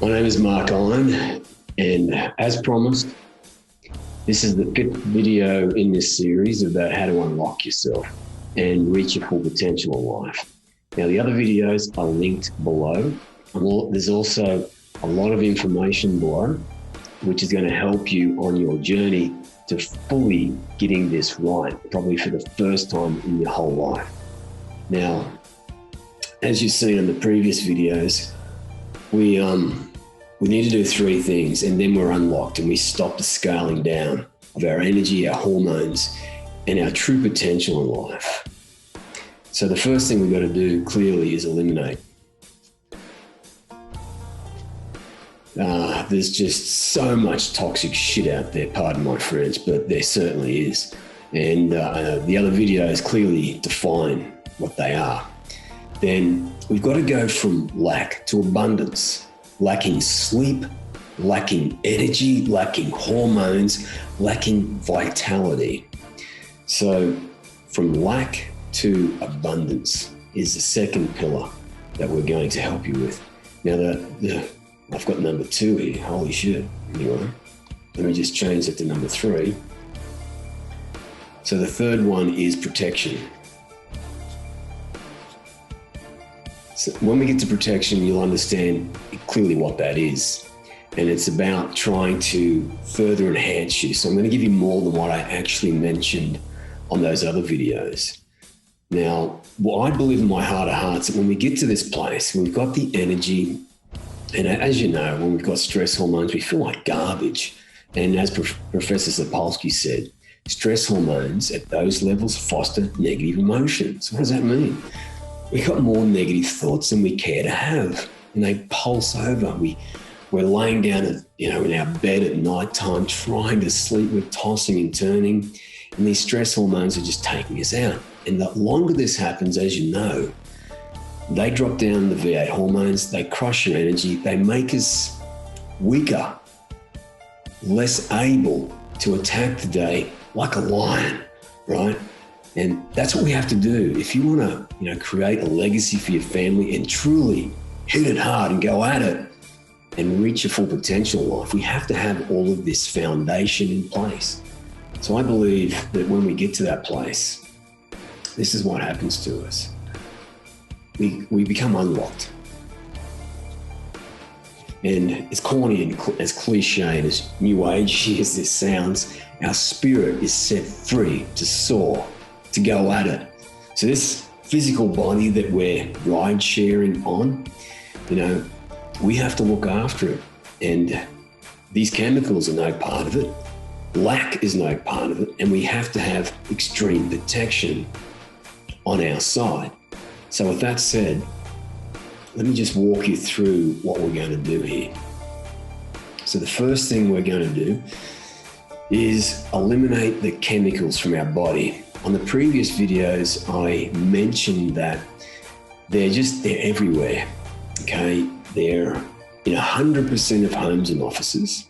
My name is Mark Allen, and as promised, this is the 5th video in this series about how to unlock yourself and reach your full potential in life. Now, the other videos are linked below. There's also a lot of information below, which is going to help you on your journey to fully getting this right, probably for the first time in your whole life. Now, as you've seen in the previous videos, we need to do 3 things, and then we're unlocked and we stop the scaling down of our energy, our hormones, and our true potential in life. So the first thing we've got to do clearly is eliminate. There's just so much toxic shit out there, pardon my French, but there certainly is. And the other videos clearly define what they are. Then we've got to go from lack to abundance. Lacking sleep, lacking energy, lacking hormones, lacking vitality. So from lack to abundance is the second pillar that we're going to help you with. Now, I've got number 2 here, holy shit. Anyway, let me just change it to number 3. So the third one is protection. So when we get to protection, you'll understand clearly what that is. And it's about trying to further enhance you. So I'm going to give you more than what I actually mentioned on those other videos. Now, what I believe in my heart of hearts, that when we get to this place, we've got the energy, and as you know, when we've got stress hormones, we feel like garbage. And as Professor Sapolsky said, stress hormones at those levels foster negative emotions. What does that mean? We've got more negative thoughts than we care to have, and they pulse over. We're laying down in our bed at night time trying to sleep. We're tossing and turning, and these stress hormones are just taking us out. And the longer this happens, as you know, they drop down the V8 hormones, they crush your energy, they make us weaker, less able to attack the day like a lion, right? And that's what we have to do. If you want to, create a legacy for your family and truly hit it hard and go at it and reach your full potential in life, we have to have all of this foundation in place. So I believe that when we get to that place, this is what happens to us. We become unlocked. And as corny and as cliche and as new agey as this sounds, our spirit is set free to soar, to go at it. So this physical body that we're ride sharing on, we have to look after it. And these chemicals are no part of it. Lack is no part of it. And we have to have extreme protection on our side. So with that said, let me just walk you through what we're going to do here. So the first thing we're going to do is eliminate the chemicals from our body. On the previous videos, I mentioned that they're everywhere, okay? They're in 100% of homes and offices.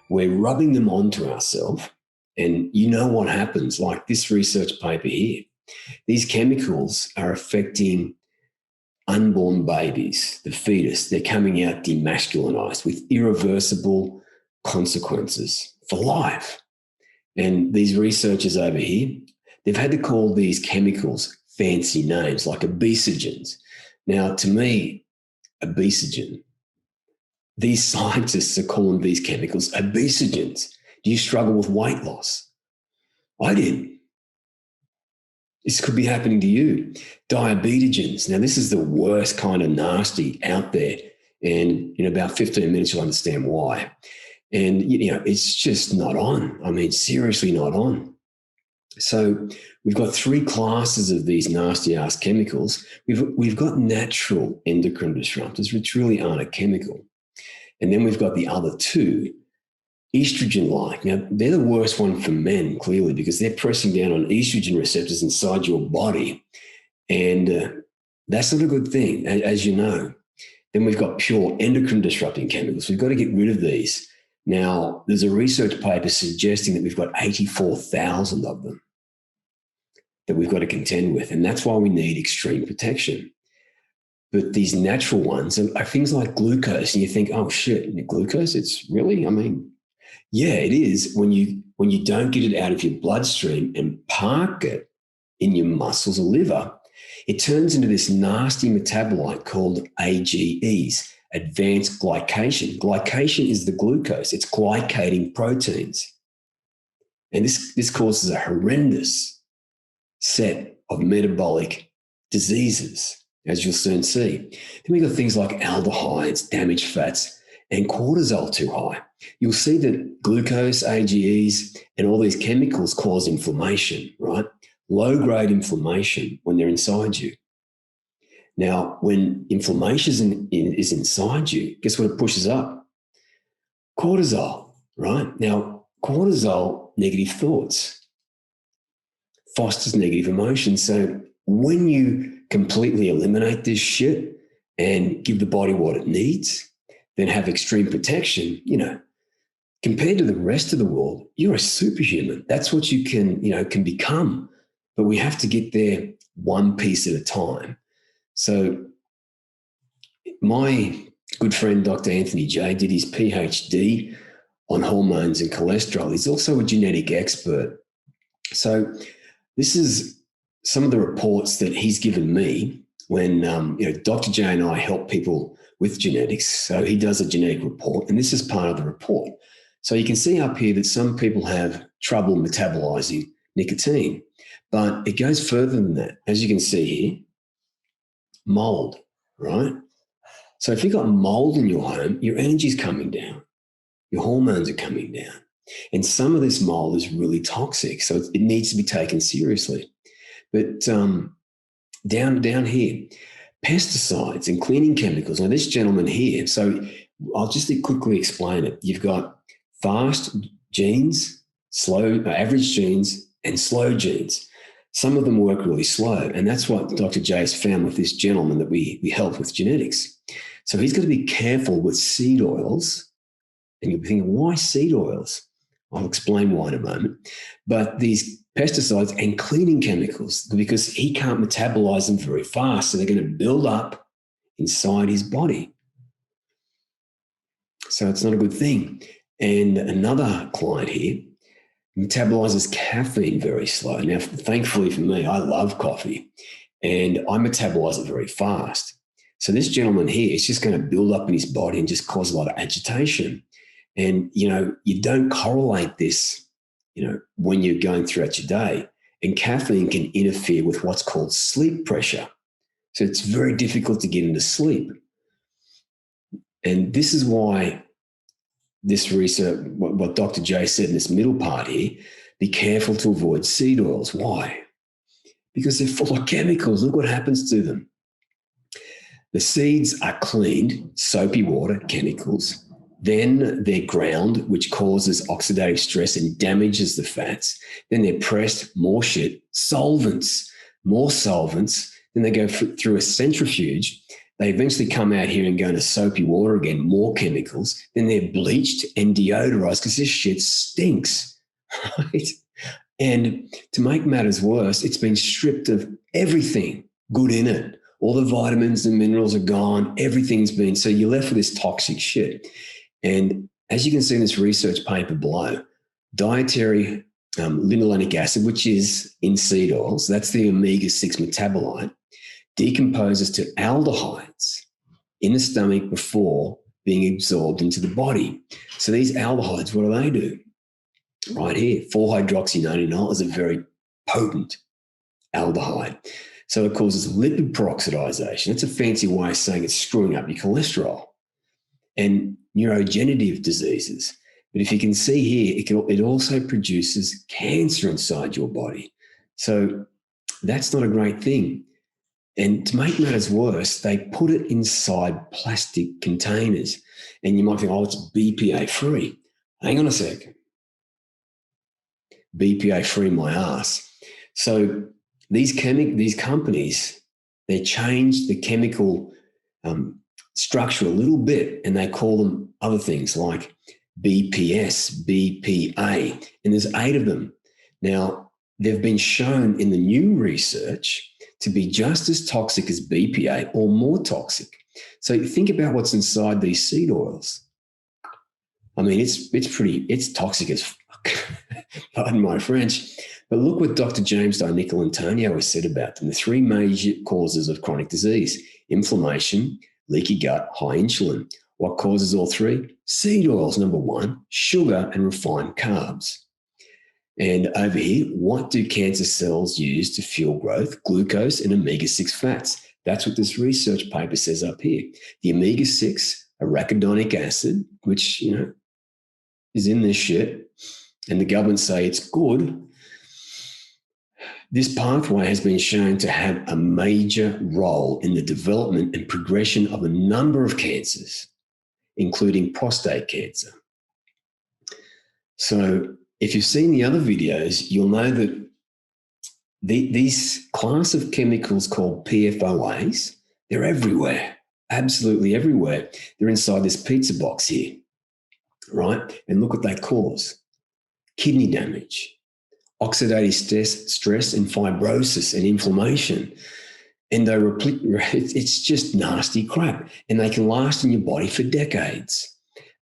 We're rubbing them onto ourselves, and you know what happens, like this research paper here. These chemicals are affecting unborn babies, the fetus. They're coming out demasculinized with irreversible consequences for life. And these researchers over here, they've had to call these chemicals fancy names like obesogens. Now, to me, obesogen, these scientists are calling these chemicals obesogens. Do you struggle with weight loss? I did. This could be happening to you. Diabetogens. Now, this is the worst kind of nasty out there. And in about 15 minutes, you'll understand why. And, it's just not on. I mean, seriously not on. So we've got 3 classes of these nasty ass chemicals. We've got natural endocrine disruptors, which really aren't a chemical. And then we've got the other 2, estrogen-like. Now, they're the worst one for men, clearly, because they're pressing down on estrogen receptors inside your body. And that's not a good thing, as you know. Then we've got pure endocrine disrupting chemicals. We've got to get rid of these. Now, there's a research paper suggesting that we've got 84,000 of them that we've got to contend with. And that's why we need extreme protection. But these natural ones are things like glucose, and you think, oh shit, glucose, it's really, I mean, yeah, it is when you don't get it out of your bloodstream and park it in your muscles or liver, it turns into this nasty metabolite called AGEs, advanced glycation. Glycation is the glucose. It's glycating proteins. And this causes a horrendous set of metabolic diseases, as you'll soon see. Then we've got things like aldehydes, damaged fats, and cortisol too high. You'll see that glucose, AGEs, and all these chemicals cause inflammation, right? Low-grade inflammation when they're inside you. Now, when inflammation is inside you, guess what it pushes up? Cortisol, right? Now, cortisol, negative thoughts, fosters negative emotions. So when you completely eliminate this shit and give the body what it needs, then have extreme protection, compared to the rest of the world, you're a superhuman. That's what you can become. But we have to get there one piece at a time. So my good friend, Dr. Anthony J, did his PhD on hormones and cholesterol. He's also a genetic expert. So this is some of the reports that he's given me when Dr. J and I help people with genetics. So he does a genetic report, and this is part of the report. So you can see up here that some people have trouble metabolizing nicotine, but it goes further than that. As you can see here, mold, right? So if you've got mold in your home, your energy is coming down, your hormones are coming down, and some of this mold is really toxic, so it needs to be taken seriously. But down here, pesticides and cleaning chemicals. Now this gentleman here, so I'll just quickly explain it. You've got fast genes, average genes, and slow genes. Some of them work really slow, and that's what Dr. J has found with this gentleman that we help with genetics. So he's got to be careful with seed oils, and you'll be thinking, why seed oils? I'll explain why in a moment. But these pesticides and cleaning chemicals, because he can't metabolize them very fast, so they're going to build up inside his body. So it's not a good thing. And another client here metabolizes caffeine very slow. Now, thankfully for me, I love coffee and I metabolize it very fast. So this gentleman here is just going to build up in his body and just cause a lot of agitation. And, you don't correlate this, when you're going throughout your day. And caffeine can interfere with what's called sleep pressure. So it's very difficult to get into sleep. And this is why this research, what Dr. J said in this middle part here, be careful to avoid seed oils. Why? Because they're full of chemicals. Look what happens to them. The seeds are cleaned, soapy water, chemicals. Then they're ground, which causes oxidative stress and damages the fats. Then they're pressed, more shit, solvents, more solvents. Then they go through a centrifuge. They eventually come out here and go into soapy water again, more chemicals. Then they're bleached and deodorized because this shit stinks, right? And to make matters worse, it's been stripped of everything good in it. All the vitamins and minerals are gone. Everything's been, so you're left with this toxic shit. And as you can see in this research paper below, dietary linolenic acid, which is in seed oils, that's the omega-6 metabolite, decomposes to aldehydes in the stomach before being absorbed into the body. So these aldehydes, what do? Right here, 4-hydroxynonenal is a very potent aldehyde. So it causes lipid peroxidization. That's a fancy way of saying it's screwing up your cholesterol and neurodegenerative diseases. But if you can see here, it also produces cancer inside your body. So that's not a great thing. And to make matters worse, they put it inside plastic containers. And you might think, oh, it's BPA free. Hang on a second. BPA free my ass. So these companies, they change the chemical structure a little bit, and they call them other things like BPS, BPA, and there's 8 of them. Now, they've been shown in the new research to be just as toxic as BPA or more toxic. So think about what's inside these seed oils. I mean, it's toxic as fuck. Pardon my French. But look what Dr. James Di-Nicolantonio has said about them. The three major causes of chronic disease: inflammation, leaky gut, high insulin. What causes all three? Seed oils, number one, sugar and refined carbs. And over here, what do cancer cells use to fuel growth? Glucose and omega-6 fats. That's what this research paper says up here. The omega-6, arachidonic acid, which, is in this shit, and the government say it's good. This pathway has been shown to have a major role in the development and progression of a number of cancers, including prostate cancer. So if you've seen the other videos, you'll know that these class of chemicals called PFOAs, they're everywhere, absolutely everywhere. They're inside this pizza box here, right? And look what they cause: kidney damage, oxidative stress and fibrosis and inflammation. It's just nasty crap. And they can last in your body for decades.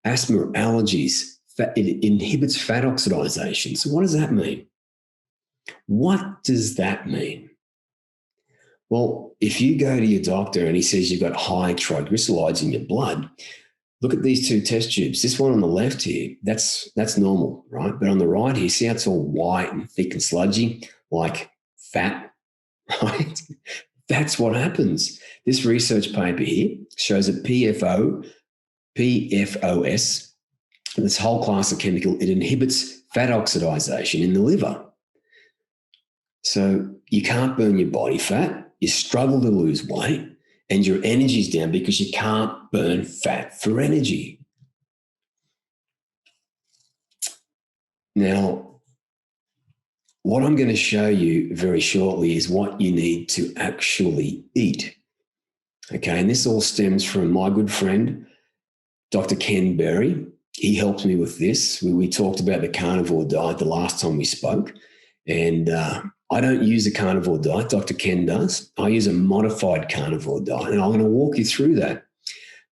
Asthma, allergies, it inhibits fat oxidization. So what does that mean? What does that mean? Well, if you go to your doctor and he says you've got high triglycerides in your blood, look at these two test tubes. This one on the left here, that's normal, right? But on the right here, see how it's all white and thick and sludgy, like fat, right? That's what happens. This research paper here shows that PFOS, this whole class of chemical, it inhibits fat oxidization in the liver. So you can't burn your body fat, you struggle to lose weight, and your energy's down because you can't burn fat for energy. Now, what I'm going to show you very shortly is what you need to actually eat. Okay, and this all stems from my good friend, Dr. Ken Berry. He helped me with this. We talked about the carnivore diet the last time we spoke, and I don't use a carnivore diet. Dr. Ken does. I use a modified carnivore diet, and I'm going to walk you through that.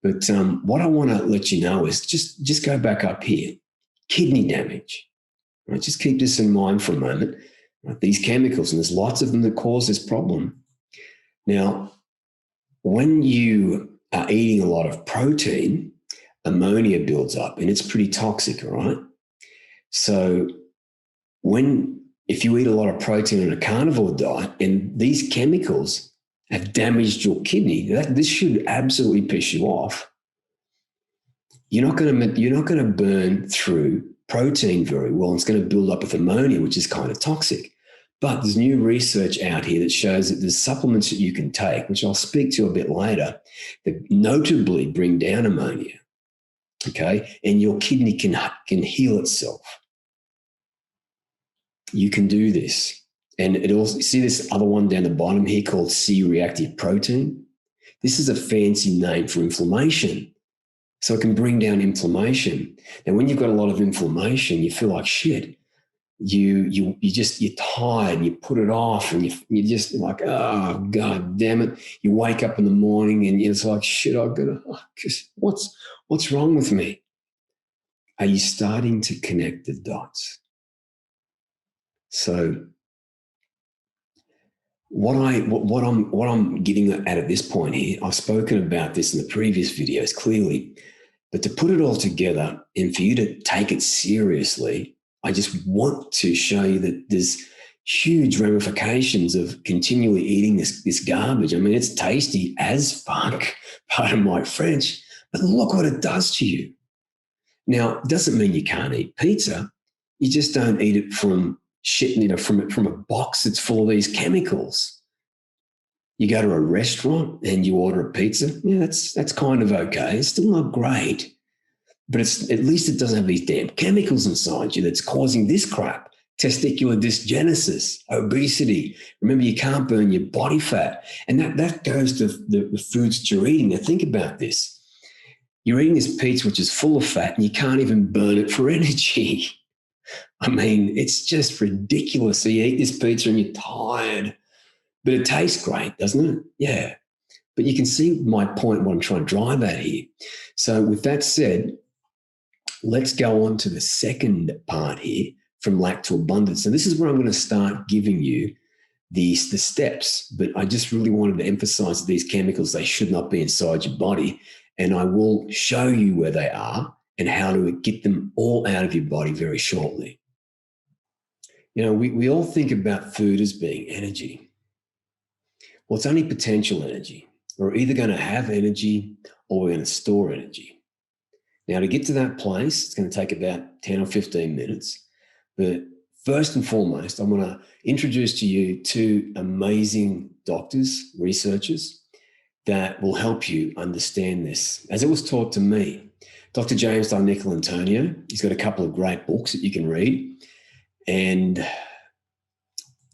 But what I want to let you know is just go back up here. Kidney damage. Right? Just keep this in mind for a moment. Right? These chemicals, and there's lots of them that cause this problem. Now, when you are eating a lot of protein, ammonia builds up, and it's pretty toxic, all right? So if you eat a lot of protein on a carnivore diet and these chemicals have damaged your kidney, this should absolutely piss you off. You're not going to burn through protein very well. It's going to build up with ammonia, which is kind of toxic. But there's new research out here that shows that there's supplements that you can take, which I'll speak to a bit later, that notably bring down ammonia. Okay, and your kidney can heal itself. You can do this. And it also, see this other one down the bottom here called C-reactive protein? This is a fancy name for inflammation. So it can bring down inflammation. And when you've got a lot of inflammation, you feel like shit. You're tired, you put it off, and you're just like, oh, God damn it. You wake up in the morning and it's like, shit, what's wrong with me? Are you starting to connect the dots? So what I'm getting at this point here, I've spoken about this in the previous videos clearly, but to put it all together and for you to take it seriously, I just want to show you that there's huge ramifications of continually eating this garbage. I mean, it's tasty as fuck, pardon my French, but look what it does to you. Now, it doesn't mean you can't eat pizza. You just don't eat it from from a box that's full of these chemicals. You go to a restaurant and you order a pizza. Yeah, that's kind of okay. It's still not great, but at least it doesn't have these damn chemicals inside you that's causing this crap. Testicular dysgenesis, obesity. Remember, you can't burn your body fat. And that goes to the foods that you're eating. Now, think about this. You're eating this pizza, which is full of fat, and you can't even burn it for energy. I mean, it's just ridiculous. So you eat this pizza and you're tired. But it tastes great, doesn't it? Yeah. But you can see my point, what I'm trying to drive at here. So with that said, let's go on to the second part here, from lack to abundance. So this is where I'm going to start giving you the steps, but I just really wanted to emphasize that these chemicals, they should not be inside your body. And I will show you where they are and how to get them all out of your body very shortly. You know, we all think about food as being energy. Well, it's only potential energy. We're either going to have energy or we're going to store energy. Now, to get to that place, it's going to take about 10 or 15 minutes. But first and foremost, I want to introduce to you two amazing doctors, researchers, that will help you understand this. As it was taught to me, Dr. James Antonio, he's got a couple of great books that you can read. And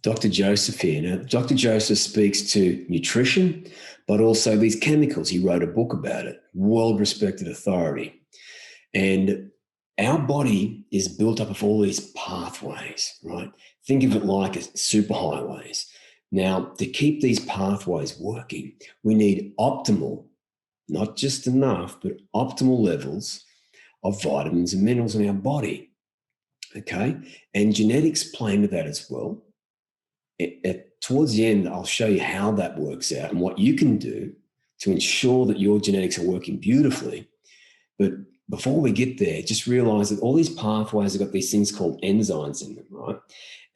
Dr. Joseph here. Now, Dr. Joseph speaks to nutrition, but also these chemicals. He wrote a book about it, world-respected authority. And our body is built up of all these pathways, right? Think of it like superhighways. Now, to keep these pathways working, we need optimal, not just enough, but optimal levels of vitamins and minerals in our body, okay? And genetics play into that as well. Towards the end, I'll show you how that works out and what you can do to ensure that your genetics are working beautifully. But before we get there, just realize that all these pathways have got these things called enzymes in them, right?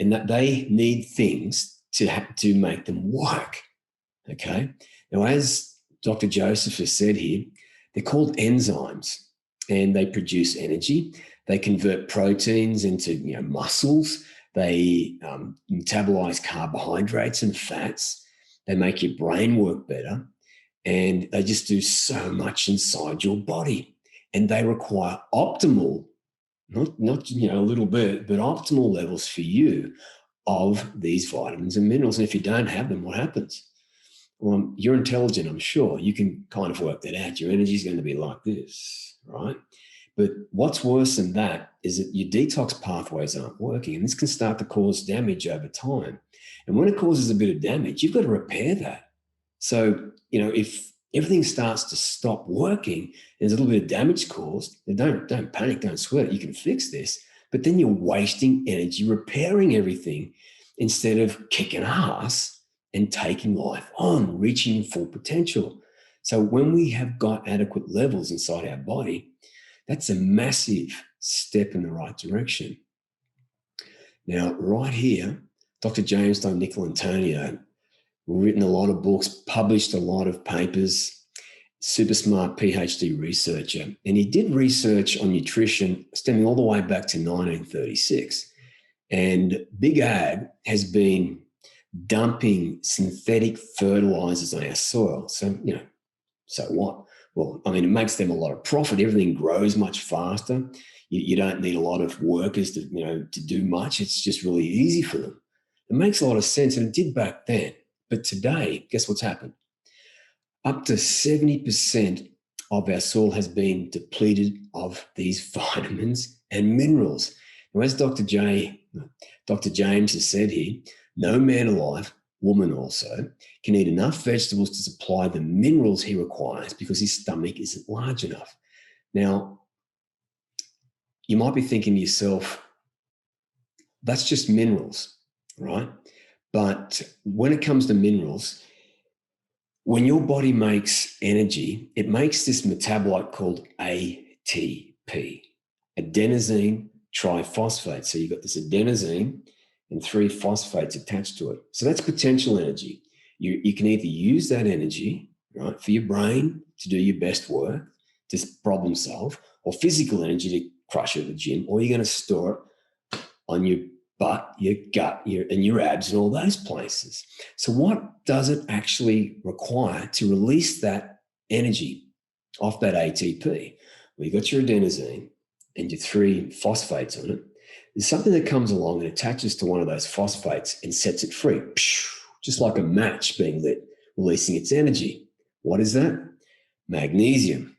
And that they need things to make them work, okay? Now, as Dr. Joseph has said here, they're called enzymes, and they produce energy. They convert proteins into muscles. They metabolize carbohydrates and fats. They make your brain work better, and they just do so much inside your body. And they require optimal, not a little bit, but optimal levels for you of these vitamins and minerals. And if you don't have them, what happens? Well, you're intelligent, I'm sure. You can kind of work that out. Your energy is going to be like this, right? But what's worse than that is that your detox pathways aren't working, and this can start to cause damage over time. And when it causes a bit of damage, you've got to repair that. So, if everything starts to stop working, there's a little bit of damage caused, then don't panic, don't sweat it. You can fix this. But then you're wasting energy repairing everything instead of kicking ass and taking life on, reaching full potential. So when we have got adequate levels inside our body, that's a massive step in the right direction. Now, right here, Dr. James Antonio, written a lot of books, published a lot of papers, super smart PhD researcher. And he did research on nutrition stemming all the way back to 1936. And Big Ag has been dumping synthetic fertilizers on our soil. So, so what? Well, it makes them a lot of profit. Everything grows much faster. You don't need a lot of workers to do much. It's just really easy for them. It makes a lot of sense, and it did back then. But today, guess what's happened? Up to 70% of our soil has been depleted of these vitamins and minerals. Now, as Dr. James has said here, no man alive, woman also, can eat enough vegetables to supply the minerals he requires because his stomach isn't large enough. Now, you might be thinking to yourself, that's just minerals, right? But when it comes to minerals, when your body makes energy, it makes this metabolite called ATP, adenosine triphosphate. So you've got this adenosine and 3 phosphates attached to it. So that's potential energy. You can either use that energy, right, for your brain to do your best work, to problem solve, or physical energy to crush it at the gym, or you're going to store it on your butt, your gut, and your abs and all those places. So what does it actually require to release that energy off that ATP? Well, you've got your adenosine and your 3 phosphates on it. There's something that comes along and attaches to one of those phosphates and sets it free, just like a match being lit, releasing its energy. What is that? Magnesium.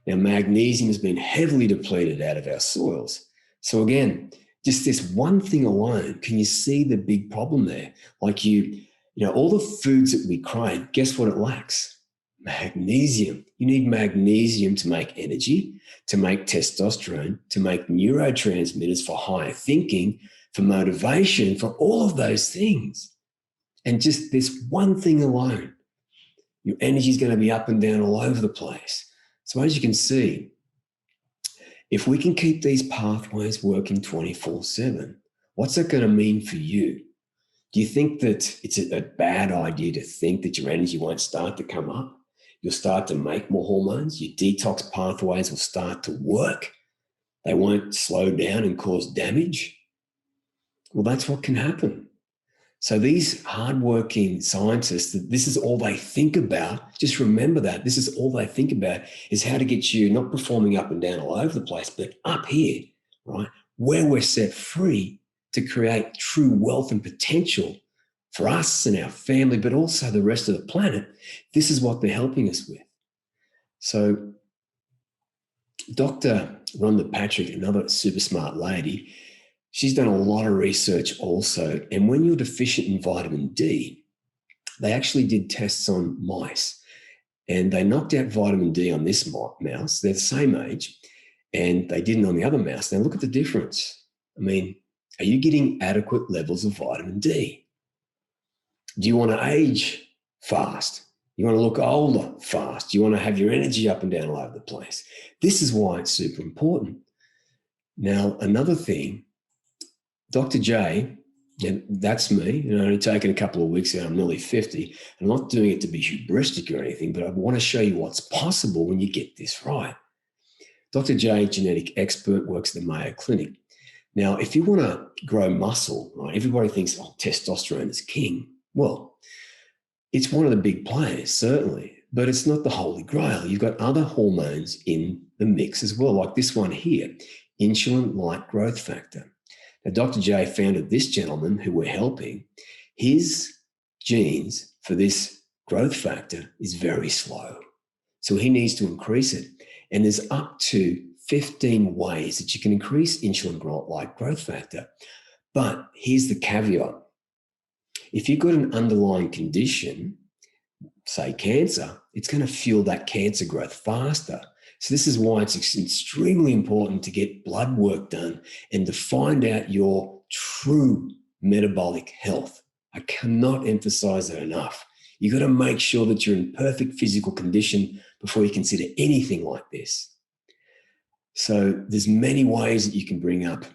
Now, magnesium has been heavily depleted out of our soils. So again, just this one thing alone, can you see the big problem there? Like you All the foods that we crave, guess what it lacks? Magnesium. You need magnesium to make energy, to make testosterone, to make neurotransmitters for higher thinking, for motivation, for all of those things. And just this one thing alone, your energy is going to be up and down all over the place. So as you can see, if we can keep these pathways working 24/7, what's that going to mean for you? Do you think that it's a bad idea to think that your energy won't start to come up? You'll start to make more hormones. Your detox pathways will start to work. They won't slow down and cause damage. Well, that's what can happen. So these hardworking scientists, this is all they think about. Just remember that. This is all they think about is how to get you not performing up and down all over the place, but up here, right? Where we're set free to create true wealth and potential for us and our family, but also the rest of the planet. This is what they're helping us with. So Dr. Rhonda Patrick, another super smart lady, she's done a lot of research also. And when you're deficient in vitamin D, they actually did tests on mice and they knocked out vitamin D on this mouse. They're the same age. And they didn't on the other mouse. Now look at the difference. I mean, are you getting adequate levels of vitamin D? Do you want to age fast? You want to look older fast? Do you want to have your energy up and down all over the place? This is why it's super important. Now, another thing, Dr. J, and that's me, only taken a couple of weeks ago, I'm nearly 50. I'm not doing it to be hubristic or anything, but I want to show you what's possible when you get this right. Dr. J, genetic expert, works at the Mayo Clinic. Now, if you want to grow muscle, right, everybody thinks, testosterone is king. Well, it's one of the big players, certainly, but it's not the holy grail. You've got other hormones in the mix as well, like this one here, insulin-like growth factor. Now, Dr. J found this gentleman who we're helping, his genes for this growth factor is very slow. So he needs to increase it. And there's up to 15 ways that you can increase insulin-like growth factor. But here's the caveat. If you've got an underlying condition, say cancer, it's going to fuel that cancer growth faster. So this is why it's extremely important to get blood work done and to find out your true metabolic health. I cannot emphasize that enough. You've got to make sure that you're in perfect physical condition before you consider anything like this. So there's many ways that you can bring up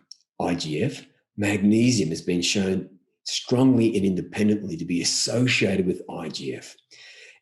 IGF. Magnesium has been shown strongly and independently to be associated with IGF.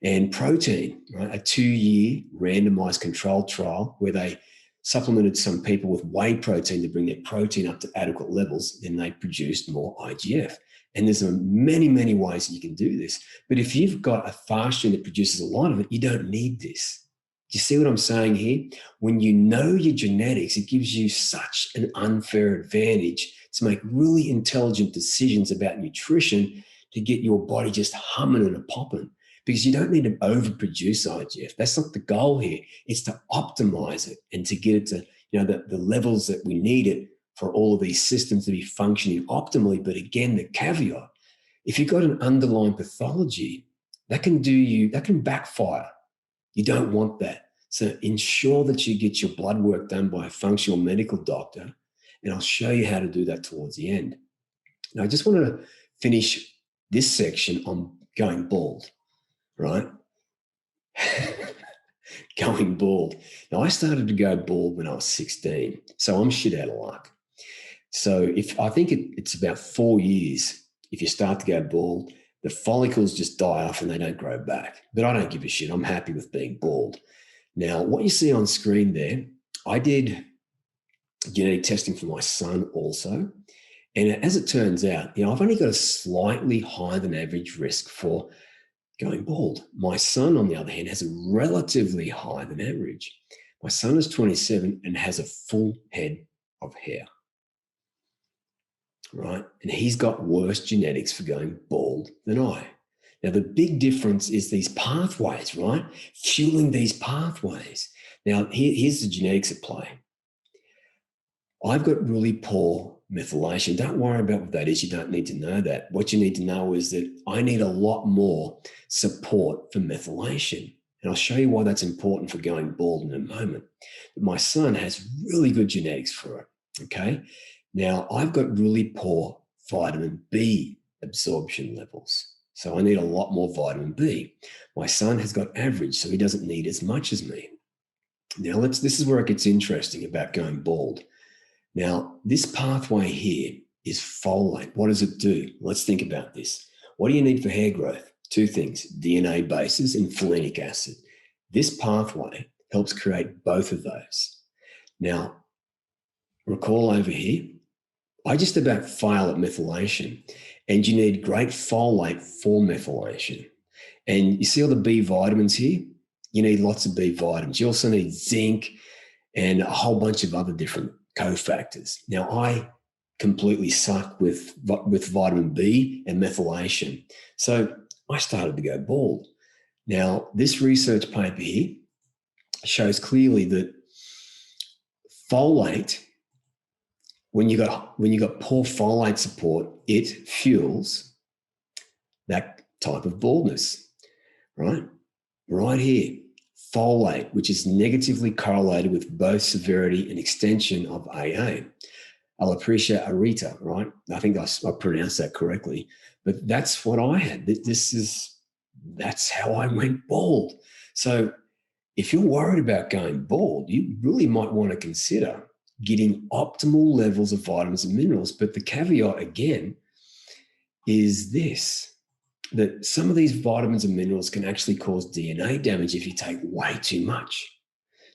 And protein, right, a 2-year randomized controlled trial where they supplemented some people with whey protein to bring their protein up to adequate levels, then they produced more IGF. And there's many, many ways that you can do this. But if you've got a fast gene that produces a lot of it, you don't need this. Do you see what I'm saying here? When you know your genetics, it gives you such an unfair advantage to make really intelligent decisions about nutrition to get your body just humming and a popping. Because you don't need to overproduce IGF. That's not the goal here. It's to optimize it and to get it to the levels that we need it for all of these systems to be functioning optimally. But again, the caveat, if you've got an underlying pathology, that can backfire. You don't want that. So ensure that you get your blood work done by a functional medical doctor. And I'll show you how to do that towards the end. Now, I just want to finish this section on going bald, right? Going bald. Now, I started to go bald when I was 16, so I'm shit out of luck. So I think it's about 4 years. If you start to go bald, the follicles just die off and they don't grow back. But I don't give a shit. I'm happy with being bald. Now, what you see on screen there, I did genetic testing for my son also. And as it turns out, I've only got a slightly higher than average risk for going bald. My son, on the other hand, has a relatively higher than average. My son is 27 and has a full head of hair, right? And he's got worse genetics for going bald than I. Now, the big difference is these pathways, right? Fueling these pathways. Now, here's the genetics at play. I've got really poor methylation. Don't worry about what that is. You don't need to know that. What you need to know is that I need a lot more support for methylation. And I'll show you why that's important for going bald in a moment. But my son has really good genetics for it, okay? Now, I've got really poor vitamin B absorption levels. So I need a lot more vitamin B. My son has got average, so he doesn't need as much as me. Now, this is where it gets interesting about going bald. Now, this pathway here is folate. What does it do? Let's think about this. What do you need for hair growth? Two things, DNA bases and folinic acid. This pathway helps create both of those. Now, recall over here, I just about fail at methylation, and you need great folate for methylation. And you see all the B vitamins here? You need lots of B vitamins. You also need zinc and a whole bunch of other different cofactors. Now, I completely suck with vitamin B and methylation. So I started to go bald. Now, this research paper here shows clearly that folate, when you got poor folate support, it fuels that type of baldness, right? Right here, folate, which is negatively correlated with both severity and extension of AA. Alopecia areata, right? I think I pronounced that correctly, but that's what I had. That's how I went bald. So if you're worried about going bald, you really might want to consider getting optimal levels of vitamins and minerals. But the caveat again is this, that some of these vitamins and minerals can actually cause DNA damage if you take way too much.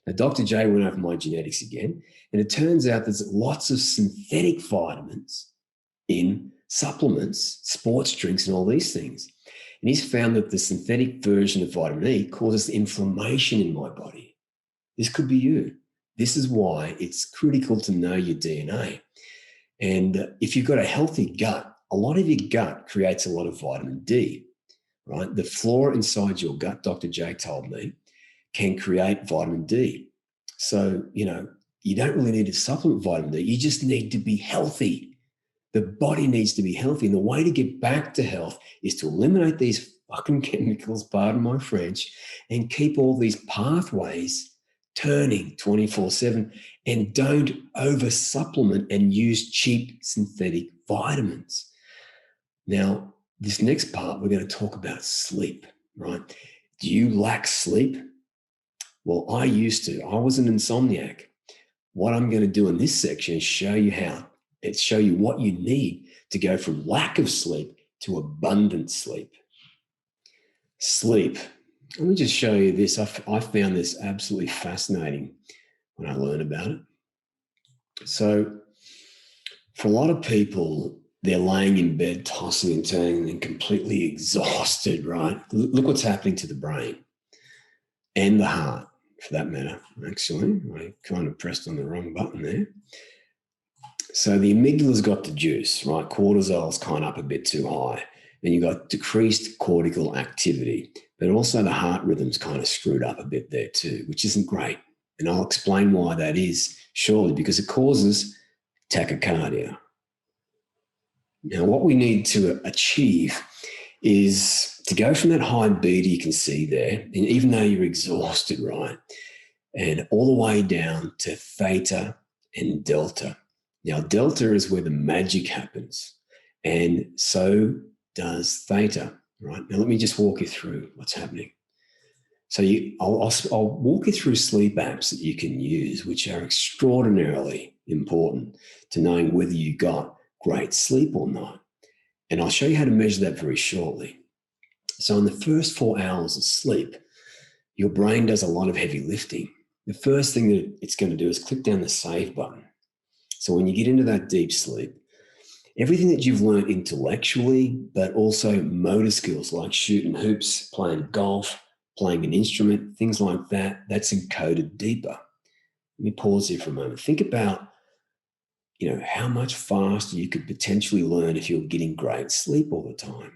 Now, Dr. J went over my genetics again, and it turns out there's lots of synthetic vitamins in supplements, sports drinks, and all these things. And he's found that the synthetic version of vitamin E causes inflammation in my body. This could be you. This is why it's critical to know your DNA. And if you've got a healthy gut, a lot of your gut creates a lot of vitamin D, right? The flora inside your gut, Dr. J told me, can create vitamin D. So, you don't really need to supplement vitamin D. You just need to be healthy. The body needs to be healthy. And the way to get back to health is to eliminate these fucking chemicals, pardon my French, and keep all these pathways turning 24/7, and don't over supplement and use cheap synthetic vitamins. Now, this next part, we're going to talk about sleep, right? Do you lack sleep? Well, I used to. I was an insomniac. What I'm going to do in this section is show you what you need to go from lack of sleep to abundant sleep. Sleep. Let me just show you this. I found this absolutely fascinating when I learned about it. So for a lot of people, they're laying in bed, tossing and turning and completely exhausted, right? Look what's happening to the brain and the heart, for that matter. Actually, I kind of pressed on the wrong button there. So the amygdala's got the juice, right? Cortisol's kind of up a bit too high. Then you've got decreased cortical activity, but also the heart rhythm's kind of screwed up a bit there too, which isn't great. And I'll explain why that is shortly, because it causes tachycardia. Now, what we need to achieve is to go from that high beta you can see there, and even though you're exhausted, right, and all the way down to theta and delta. Now, delta is where the magic happens, and so does theta, right? Now, let me just walk you through what's happening. So I'll walk you through sleep apps that you can use, which are extraordinarily important to knowing whether you got great sleep or not. And I'll show you how to measure that very shortly. So in the first 4 hours of sleep, your brain does a lot of heavy lifting. The first thing that it's going to do is click down the save button. So when you get into that deep sleep, everything that you've learned intellectually, but also motor skills like shooting hoops, playing golf, playing an instrument, things like that, that's encoded deeper. Let me pause here for a moment. Think about, how much faster you could potentially learn if you're getting great sleep all the time.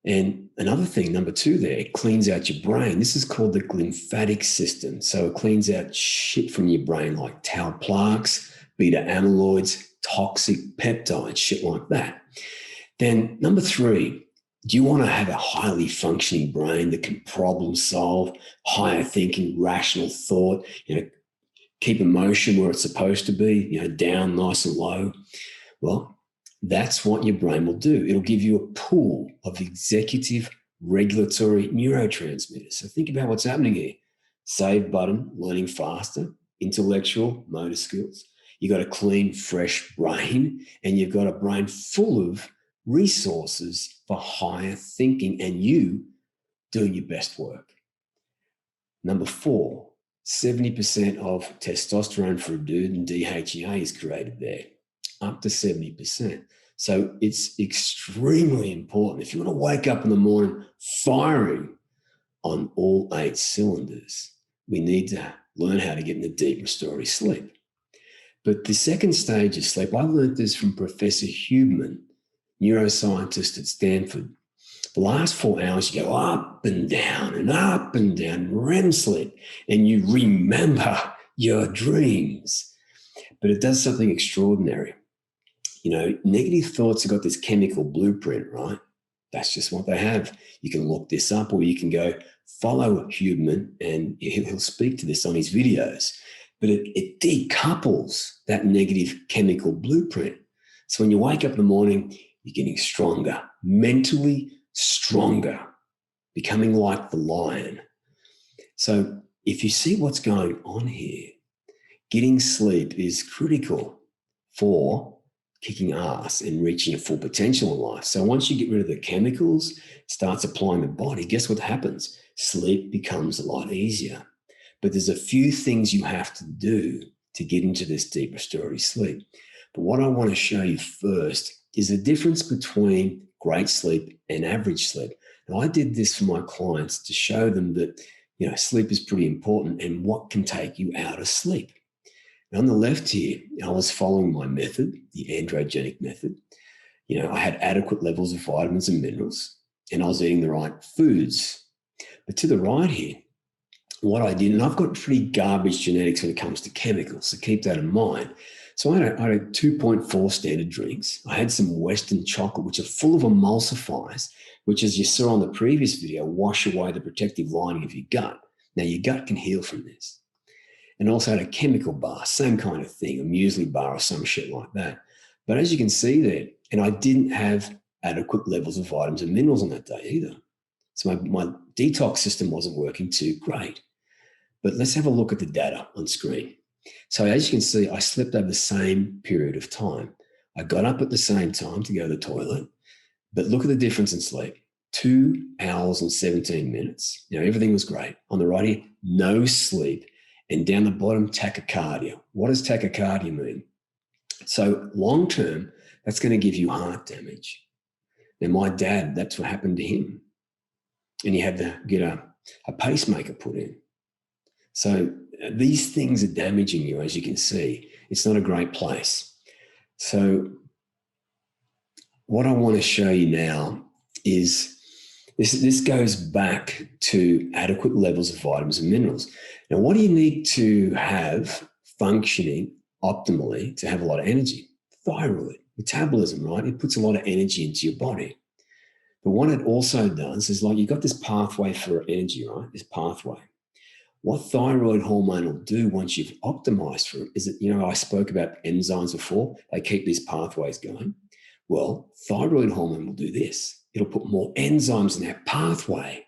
And another thing, number 2 there, it cleans out your brain. This is called the lymphatic system. So it cleans out shit from your brain like tau plaques, beta amyloids, toxic peptides, shit like that. Then number 3, do you want to have a highly functioning brain that can problem solve, higher thinking, rational thought, keep emotion where it's supposed to be, down nice and low? Well, that's what your brain will do. It'll give you a pool of executive regulatory neurotransmitters. So think about what's happening here. Save button, learning faster, intellectual, motor skills. You've got a clean, fresh brain, and you've got a brain full of resources for higher thinking and you doing your best work. Number 4, 70% of testosterone for a dude and DHEA is created there, up to 70%. So it's extremely important. If you want to wake up in the morning firing on all 8 cylinders, we need to learn how to get into deep restorative sleep. But the second stage of sleep, I learned this from Professor Huberman, neuroscientist at Stanford. The last 4 hours, you go up and down, REM sleep, and you remember your dreams. But it does something extraordinary. Negative thoughts have got this chemical blueprint, right? That's just what they have. You can look this up, or you can go follow Huberman, and he'll speak to this on his videos. But it decouples that negative chemical blueprint. So when you wake up in the morning, you're getting stronger, mentally stronger, becoming like the lion. So if you see what's going on here, getting sleep is critical for kicking ass and reaching your full potential in life. So once you get rid of the chemicals, starts applying the body, guess what happens? Sleep becomes a lot easier. But there's a few things you have to do to get into this deep restorative sleep. But what I want to show you first is the difference between great sleep and average sleep. Now, I did this for my clients to show them that, sleep is pretty important and what can take you out of sleep. Now, on the left here, I was following my method, the androgenic method. I had adequate levels of vitamins and minerals, and I was eating the right foods. But to the right here, what I did, and I've got pretty garbage genetics when it comes to chemicals, so keep that in mind. So I had 2.4 standard drinks. I had some Western chocolate, which are full of emulsifiers, which, as you saw on the previous video, wash away the protective lining of your gut. Now, your gut can heal from this. And also had a chemical bar, same kind of thing, a muesli bar or some shit like that. But as you can see there, and I didn't have adequate levels of vitamins and minerals on that day either. So my detox system wasn't working too great. But let's have a look at the data on screen. So as you can see, I slept over the same period of time. I got up at the same time to go to the toilet, but look at the difference in sleep. 2 hours and 17 minutes. Everything was great. On the right here, no sleep. And down the bottom, tachycardia. What does tachycardia mean? So long term, that's going to give you heart damage. Now, my dad, that's what happened to him. And he had to get a pacemaker put in. So these things are damaging you, as you can see. It's not a great place. So what I want to show you now is this goes back to adequate levels of vitamins and minerals. Now, what do you need to have functioning optimally to have a lot of energy? Thyroid, metabolism, right? It puts a lot of energy into your body. But what it also does is, you've got this pathway for energy, right? This pathway. What thyroid hormone will do once you've optimized for it is that, I spoke about enzymes before. They keep these pathways going. Well, thyroid hormone will do this. It'll put more enzymes in that pathway.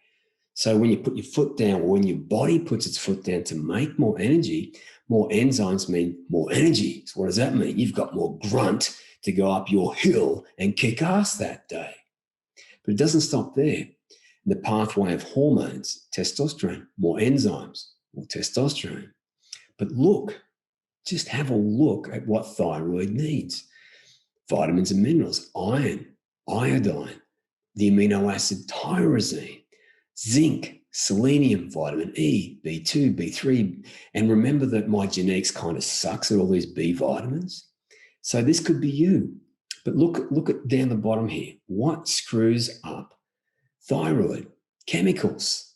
So when you put your foot down, or when your body puts its foot down to make more energy, more enzymes mean more energy. So what does that mean? You've got more grunt to go up your hill and kick ass that day. But it doesn't stop there. The pathway of hormones, testosterone, more enzymes, more testosterone. But just have a look at what thyroid needs. Vitamins and minerals, iron, iodine, the amino acid tyrosine, zinc, selenium, vitamin E, B2, B3. And remember that my genetics kind of sucks at all these B vitamins. So this could be you. But look at down the bottom here. What screws up thyroid? Chemicals.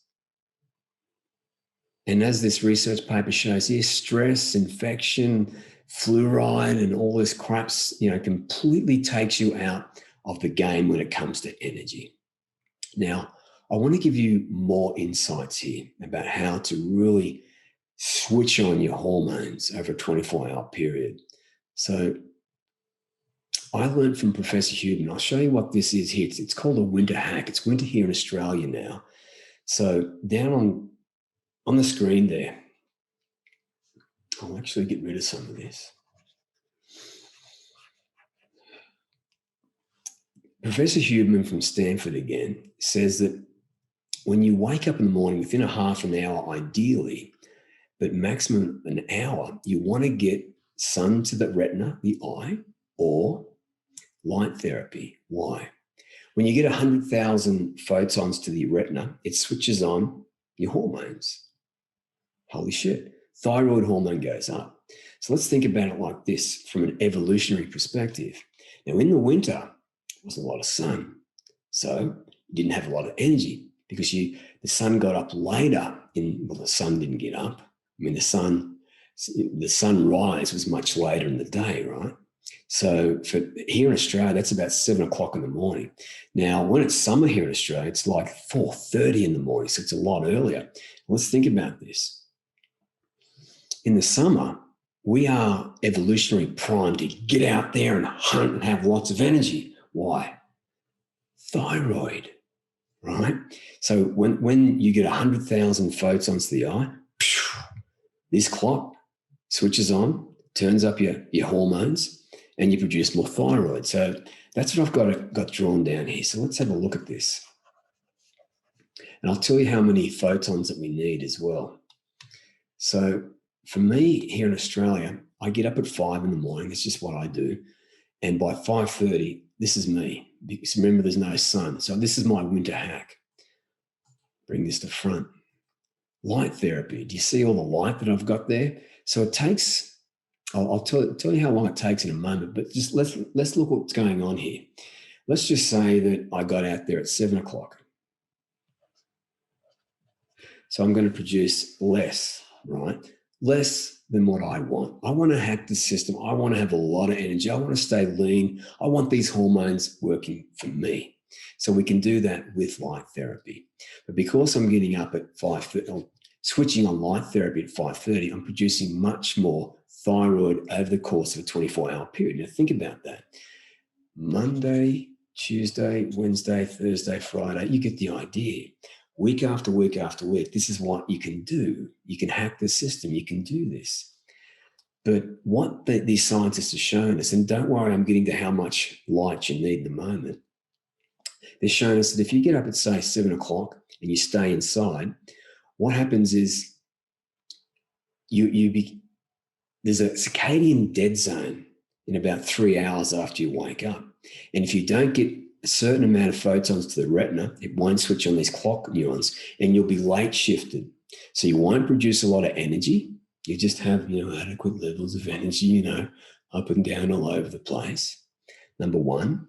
And as this research paper shows here, stress, infection, fluoride and all this craps, completely takes you out of the game when it comes to energy. Now, I want to give you more insights here about how to really switch on your hormones over a 24-hour period. So I learned from Professor Huberman. I'll show you what this is here. It's called a winter hack. It's winter here in Australia now. So down on the screen there, I'll actually get rid of some of this. Professor Huberman from Stanford again says that when you wake up in the morning, within a half an hour ideally, but maximum an hour, you want to get sun to the retina, the eye, or light therapy. Why? When you get 100,000 photons to the retina, it switches on your hormones. Holy shit. Thyroid hormone goes up. So let's think about it like this from an evolutionary perspective. Now, in the winter, there wasn't a lot of sun. So you didn't have a lot of energy because the sun got up later. The sun didn't get up. The sunrise was much later in the day, right? So for here in Australia, that's about 7 o'clock in the morning. Now, when it's summer here in Australia, it's like 4:30 in the morning. So it's a lot earlier. Let's think about this. In the summer, we are evolutionary primed to get out there and hunt and have lots of energy. Why? Thyroid, right? So when you get 100,000 photons to the eye, this clock switches on, turns up your hormones, and you produce more thyroid. So that's what I've got drawn down here. So let's have a look at this. And I'll tell you how many photons that we need as well. So for me here in Australia, I get up at 5 in the morning. That's just what I do. And by 5:30, this is me. Because remember, there's no sun. So this is my winter hack. Bring this to front. Light therapy. Do you see all the light that I've got there? So it takes, I'll tell you how long it takes in a moment, but just let's look what's going on here. Let's just say that I got out there at 7 o'clock. So I'm going to produce less, right? Less than what I want. I want to hack the system. I want to have a lot of energy. I want to stay lean. I want these hormones working for me. So we can do that with light therapy. But because I'm getting up at 5:30, switching on light therapy at 5:30, I'm producing much more thyroid over the course of a 24-hour period. Now think about that. Monday, Tuesday, Wednesday, Thursday, Friday, you get the idea. Week after week after week, this is what you can do. You can hack the system. You can do this. But what these scientists have shown us, and don't worry, I'm getting to how much light you need in a moment. They're showing us that if you get up at, say, 7 o'clock and you stay inside, what happens is there's a circadian dead zone in about 3 hours after you wake up. And if you don't get a certain amount of photons to the retina, it won't switch on these clock neurons and you'll be late shifted. So you won't produce a lot of energy. You just have, adequate levels of energy, up and down all over the place. Number one.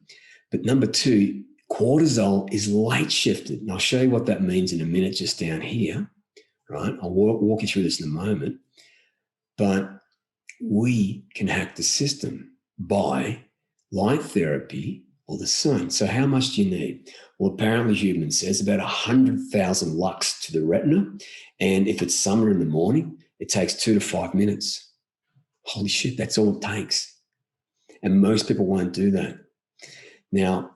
But number two, cortisol is late shifted. And I'll show you what that means in a minute just down here, right? I'll walk you through this in a moment. But we can hack the system by light therapy or the sun. So how much do you need? Well, apparently Huberman says about 100,000 lux to the retina. And if it's summer in the morning, it takes 2 to 5 minutes. Holy shit, that's all it takes. And most people won't do that. Now,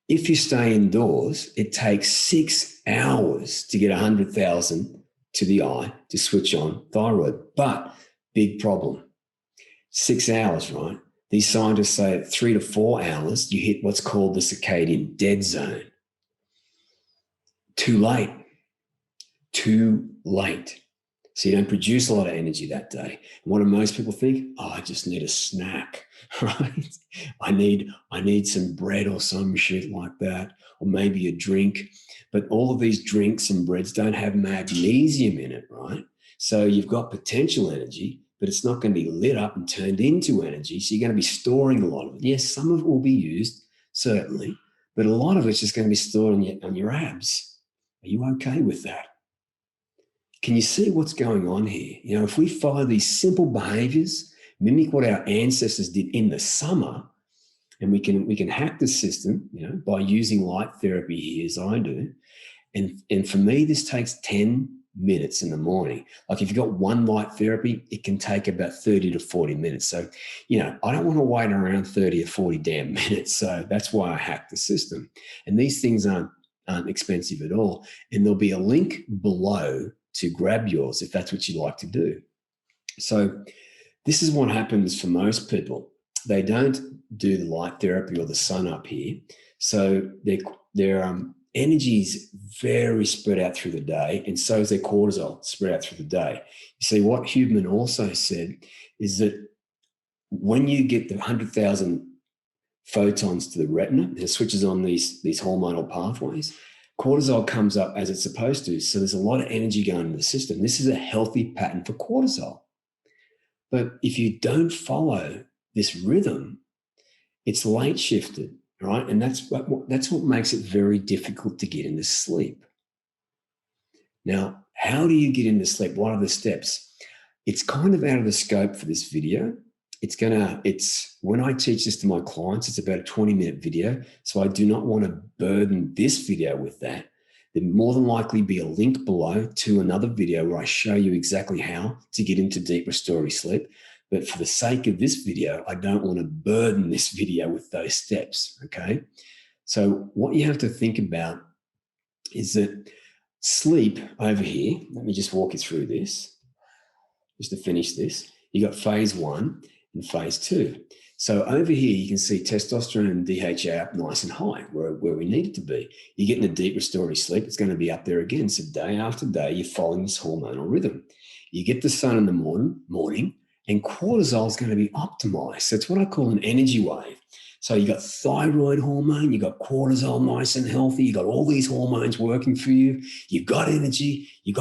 if you stay indoors, it takes 6 hours to get 100,000 to the eye to switch on thyroid. But big problem, 6 hours, right? These scientists say at 3 to 4 hours, you hit what's called the circadian dead zone. Too late. Too late. So you don't produce a lot of energy that day. And what do most people think? Oh, I just need a snack, right? I need some bread or some shit like that, or maybe a drink. But all of these drinks and breads don't have magnesium in it, right? So you've got potential energy, but it's not going to be lit up and turned into energy. So you're going to be storing a lot of it. Yes, some of it will be used, certainly, but a lot of it's just going to be stored on your abs. Are you okay with that? Can you see what's going on here? If we follow these simple behaviors, mimic what our ancestors did in the summer, and we can hack the system, by using light therapy here as I do. And for me, this takes 10 minutes in the morning. Like if you've got one light therapy, it can take about 30 to 40 minutes. So, I don't want to wait around 30 or 40 damn minutes. So that's why I hack the system. And these things aren't expensive at all. And there'll be a link below to grab yours if that's what you like to do. So this is what happens for most people. They don't do the light therapy or the sun up here. So their energy is very spread out through the day, and so is their cortisol spread out through the day. You see, what Huberman also said is that when you get the 100,000 photons to the retina, it switches on these hormonal pathways, cortisol comes up as it's supposed to. So there's a lot of energy going into the system. This is a healthy pattern for cortisol. But if you don't follow this rhythm, it's late shifted, right? And that's what makes it very difficult to get into sleep. Now, how do you get into sleep? What are the steps? It's kind of out of the scope for this video. It's when I teach this to my clients, it's about a 20-minute video. So I do not want to burden this video with that. There'll more than likely be a link below to another video where I show you exactly how to get into deep restorative sleep. But for the sake of this video, I don't want to burden this video with those steps, okay? So what you have to think about is that sleep over here, let me just walk you through this, just to finish this. You got phase 1 and phase 2. So over here, you can see testosterone and DHA up nice and high, where we need it to be. You get into deep restorative sleep, it's going to be up there again. So day after day, you're following this hormonal rhythm. You get the sun in the morning, and cortisol is going to be optimized. So it's what I call an energy wave. So you got thyroid hormone, you got cortisol nice and healthy, you got all these hormones working for you, you've got energy of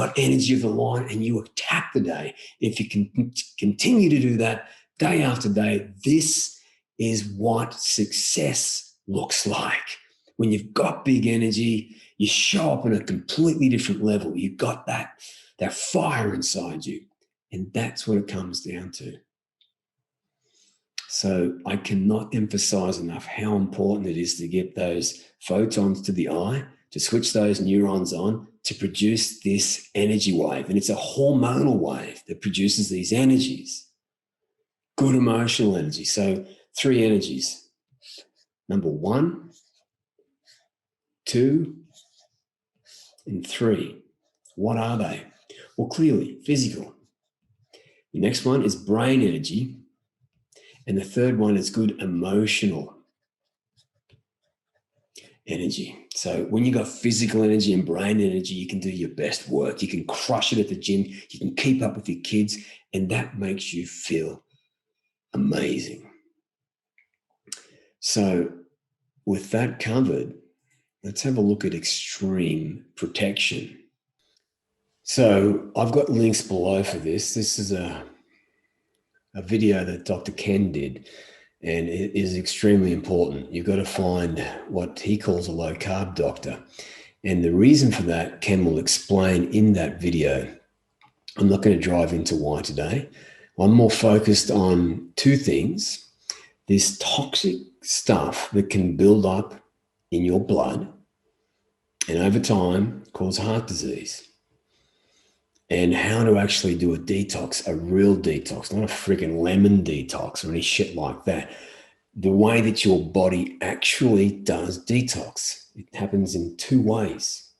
the light, and you attack the day. If you can continue to do that day after day, this is what success looks like. When you've got big energy, you show up on a completely different level. You've got that fire inside you. And that's what it comes down to. So I cannot emphasize enough how important it is to get those photons to the eye, to switch those neurons on, to produce this energy wave. And it's a hormonal wave that produces these energies. Good emotional energy. So 3 energies. Number 1, 2, and 3. What are they? Well, clearly, physical. The next one is brain energy. And the third one is good emotional energy. So when you got physical energy and brain energy, you can do your best work. You can crush it at the gym. You can keep up with your kids. And that makes you feel amazing. So with that covered, let's have a look at extreme protection. So I've got links below for this. This is a video that Dr. Ken did, and it is extremely important. You've got to find what he calls a low carb doctor. And the reason for that, Ken will explain in that video. I'm not going to drive into why today. I'm more focused on 2 things. This toxic stuff that can build up in your blood and over time cause heart disease. And how to actually do a detox, a real detox, not a freaking lemon detox or any shit like that. The way that your body actually does detox. It happens in 2 ways.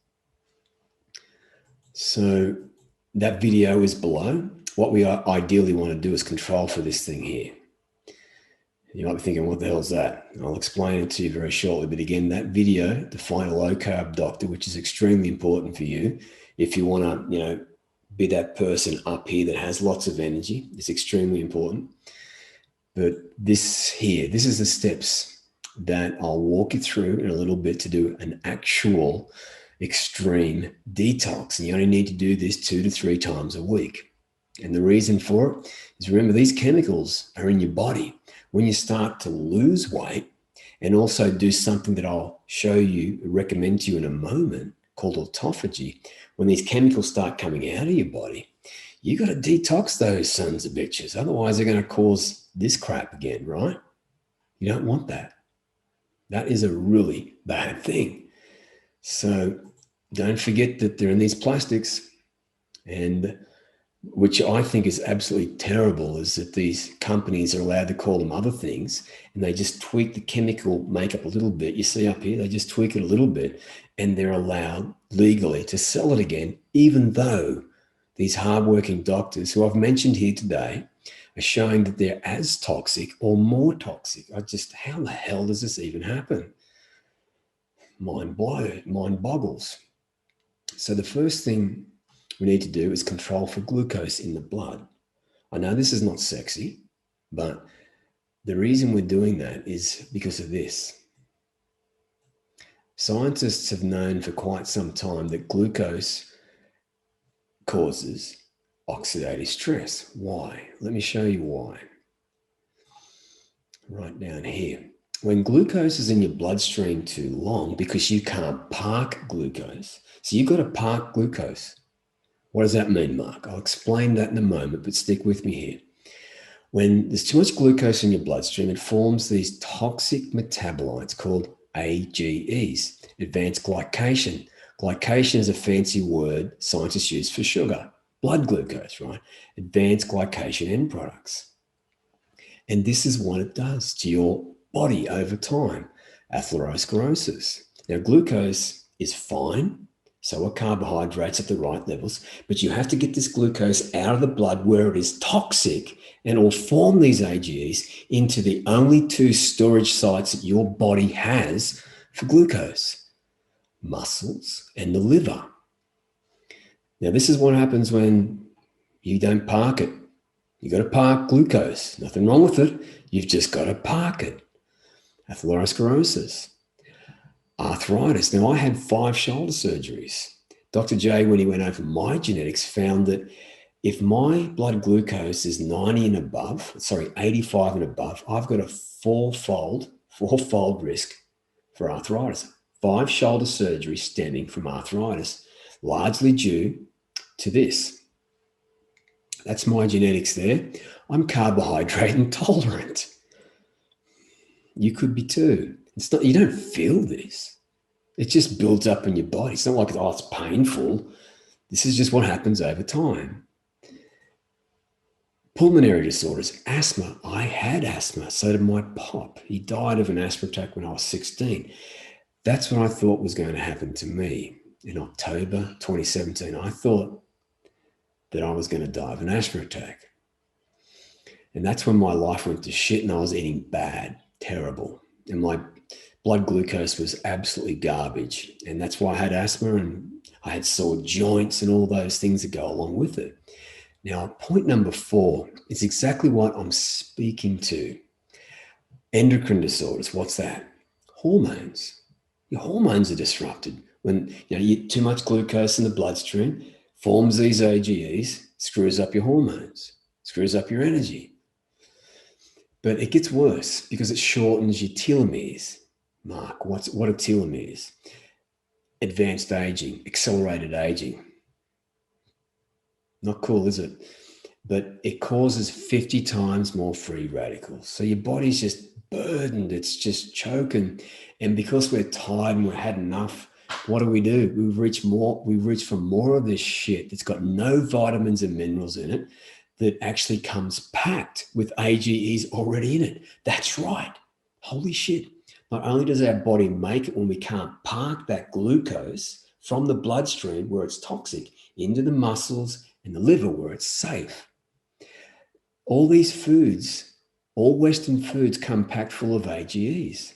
So that video is below. What we ideally want to do is control for this thing here. You might be thinking, what the hell is that? I'll explain it to you very shortly. But again, that video, to find a low carb doctor, which is extremely important for you. If you want to, be that person up here that has lots of energy, it's extremely important. But this is the steps that I'll walk you through in a little bit to do an actual extreme detox. And you only need to do this 2 to 3 times a week. And the reason for it is, remember, these chemicals are in your body. When you start to lose weight, and also do something that I'll recommend to you in a moment, called autophagy, when these chemicals start coming out of your body, You got to detox those sons of bitches. Otherwise, they're going to cause this crap again, right? You don't want that. That is a really bad thing. So don't forget that they're in these plastics, and which I think is absolutely terrible, is that these companies are allowed to call them other things, and they just tweak the chemical makeup a little bit. You see up here, they just tweak it a little bit, and they're allowed legally to sell it again, even though these hardworking doctors who I've mentioned here today are showing that they're as toxic or more toxic. How the hell does this even happen? Mind boggles. So the first thing we need to do is control for glucose in the blood. I know this is not sexy, but the reason we're doing that is because of this. Scientists have known for quite some time that glucose causes oxidative stress. Why? Let me show you why. Right down here. When glucose is in your bloodstream too long, because you can't park glucose, so you've got to park glucose. What does that mean, Mark? I'll explain that in a moment, but stick with me here. When there's too much glucose in your bloodstream, it forms these toxic metabolites called AGEs, advanced glycation. Glycation is a fancy word scientists use for sugar, blood glucose, right? Advanced glycation end products. And this is what it does to your body over time, atherosclerosis. Now, glucose is fine, so are carbohydrates at the right levels, but you have to get this glucose out of the blood where it is toxic, and it will form these AGEs into the only two storage sites that your body has for glucose, muscles and the liver. Now, this is what happens when you don't park it. You got to park glucose. Nothing wrong with it. You've just got to park it. Atherosclerosis, arthritis. Now, I had 5 shoulder surgeries. Dr. J, when he went over my genetics, found that if my blood glucose is 85 and above, I've got a fourfold risk for arthritis. 5 shoulder surgeries stemming from arthritis, largely due to this. That's my genetics there. I'm carbohydrate intolerant. You could be too. You don't feel this. It just builds up in your body. It's not like, oh, it's painful. This is just what happens over time. Pulmonary disorders, asthma. I had asthma, so did my pop. He died of an asthma attack when I was 16. That's what I thought was going to happen to me in October 2017. I thought that I was going to die of an asthma attack. And that's when my life went to shit and I was eating bad, terrible. And my blood glucose was absolutely garbage. And that's why I had asthma, and I had sore joints and all those things that go along with it. Now, point number 4 is exactly what I'm speaking to. Endocrine disorders. What's that? Hormones. Your hormones are disrupted when you eat too much glucose in the bloodstream, forms these AGEs, screws up your hormones, screws up your energy. But it gets worse because it shortens your telomeres. Mark, what are telomeres? Advanced aging, accelerated aging. Not cool, is it? But it causes 50 times more free radicals. So your body's just burdened. It's just choking. And because we're tired and we've had enough, what do? We reach for more of this shit that's got no vitamins and minerals in it, that actually comes packed with AGEs already in it. That's right. Holy shit. Not only does our body make it when we can't park that glucose from the bloodstream where it's toxic into the muscles and the liver where it's safe. All these foods, all Western foods, come packed full of AGEs.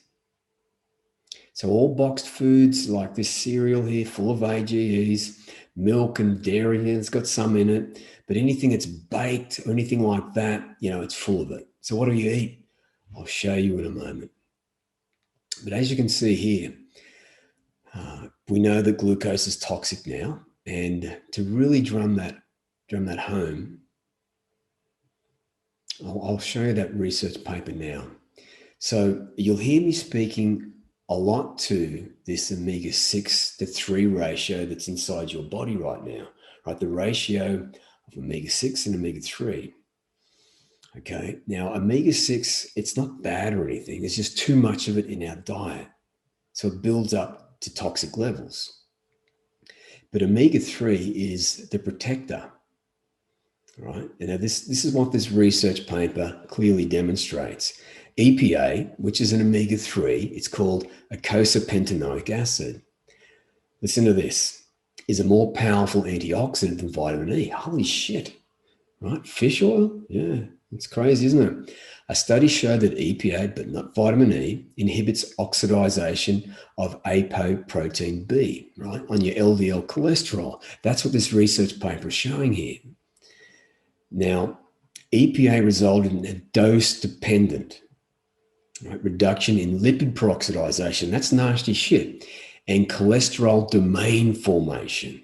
So all boxed foods like this cereal here, full of AGEs, milk and dairy, it's got some in it, but anything that's baked or anything like that, it's full of it. So what do you eat? I'll show you in a moment. But as you can see here, we know that glucose is toxic now, and to really drum that home, I'll show you that research paper now. So you'll hear me speaking a lot to this omega-6 to 3 ratio that's inside your body right now, right? The ratio of omega-6 and omega-3. Okay, now omega-6, it's not bad or anything. There's just too much of it in our diet. So it builds up to toxic levels. But omega-3 is the protector, right? And now this is what this research paper clearly demonstrates. EPA, which is an omega-3, it's called eicosapentaenoic acid. Listen to this, is a more powerful antioxidant than vitamin E. Holy shit, right? Fish oil? Yeah, it's crazy, isn't it? A study showed that EPA, but not vitamin E, inhibits oxidization of apoprotein B, right, on your LDL cholesterol. That's what this research paper is showing here. Now, EPA resulted in a dose-dependent reduction in lipid peroxidization. That's nasty shit. And cholesterol domain formation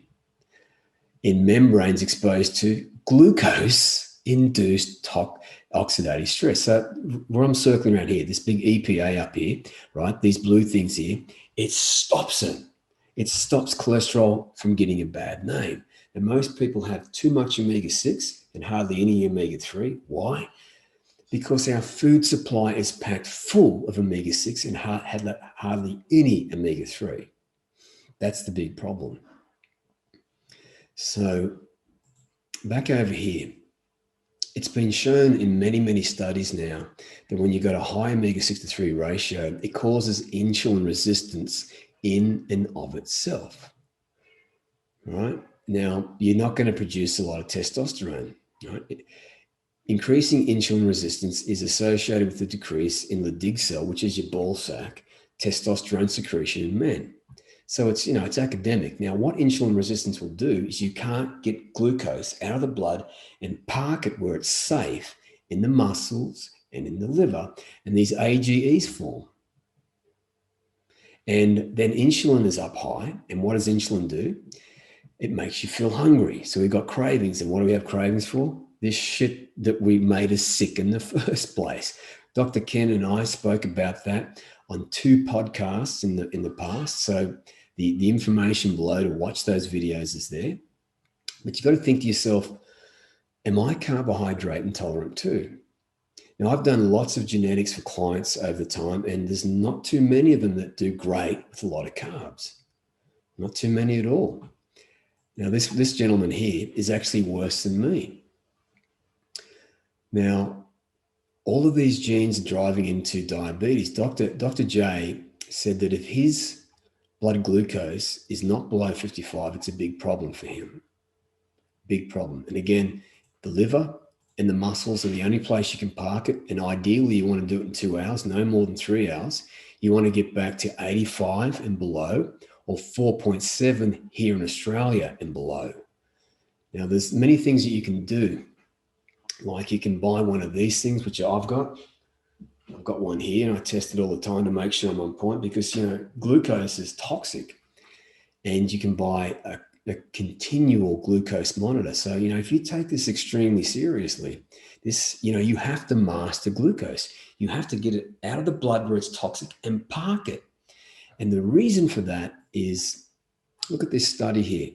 in membranes exposed to glucose-induced oxidative stress. So where I'm circling around here, this big EPA up here, right, these blue things here, it stops it. It stops cholesterol from getting a bad name. And most people have too much omega-6 and hardly any omega-3. Why? Because our food supply is packed full of omega-6 and hardly any omega-3. That's the big problem. So back over here, it's been shown in many, many studies now that when you've got a high omega-6 to 3 ratio, it causes insulin resistance in and of itself, right? Now, you're not going to produce a lot of testosterone, right? Increasing insulin resistance is associated with a decrease in the Leydig cell, which is your ball sack, testosterone secretion in men. So it's, it's academic. Now, what insulin resistance will do is you can't get glucose out of the blood and park it where it's safe in the muscles and in the liver, and these AGEs form. And then insulin is up high, and what does insulin do? It makes you feel hungry. So we've got cravings, and what do we have cravings for? This shit that we made us sick in the first place. Dr. Ken and I spoke about that on 2 podcasts in the past. So the information below to watch those videos is there. But you've got to think to yourself, am I carbohydrate intolerant too? Now, I've done lots of genetics for clients over time, and there's not too many of them that do great with a lot of carbs. Not too many at all. Now, this gentleman here is actually worse than me. Now, all of these genes are driving into diabetes. Dr. J said that if his blood glucose is not below 55, it's a big problem for him. Big problem. And again, the liver and the muscles are the only place you can park it. And ideally, you want to do it in 2 hours, no more than 3 hours. You want to get back to 85 and below, or 4.7 here in Australia and below. Now, there's many things that you can do. Like you can buy one of these things, which I've got. I've got one here, and I test it all the time to make sure I'm on point because, glucose is toxic. And you can buy a continual glucose monitor. So, if you take this extremely seriously, you have to master glucose. You have to get it out of the blood where it's toxic and park it. And the reason for that is, look at this study here.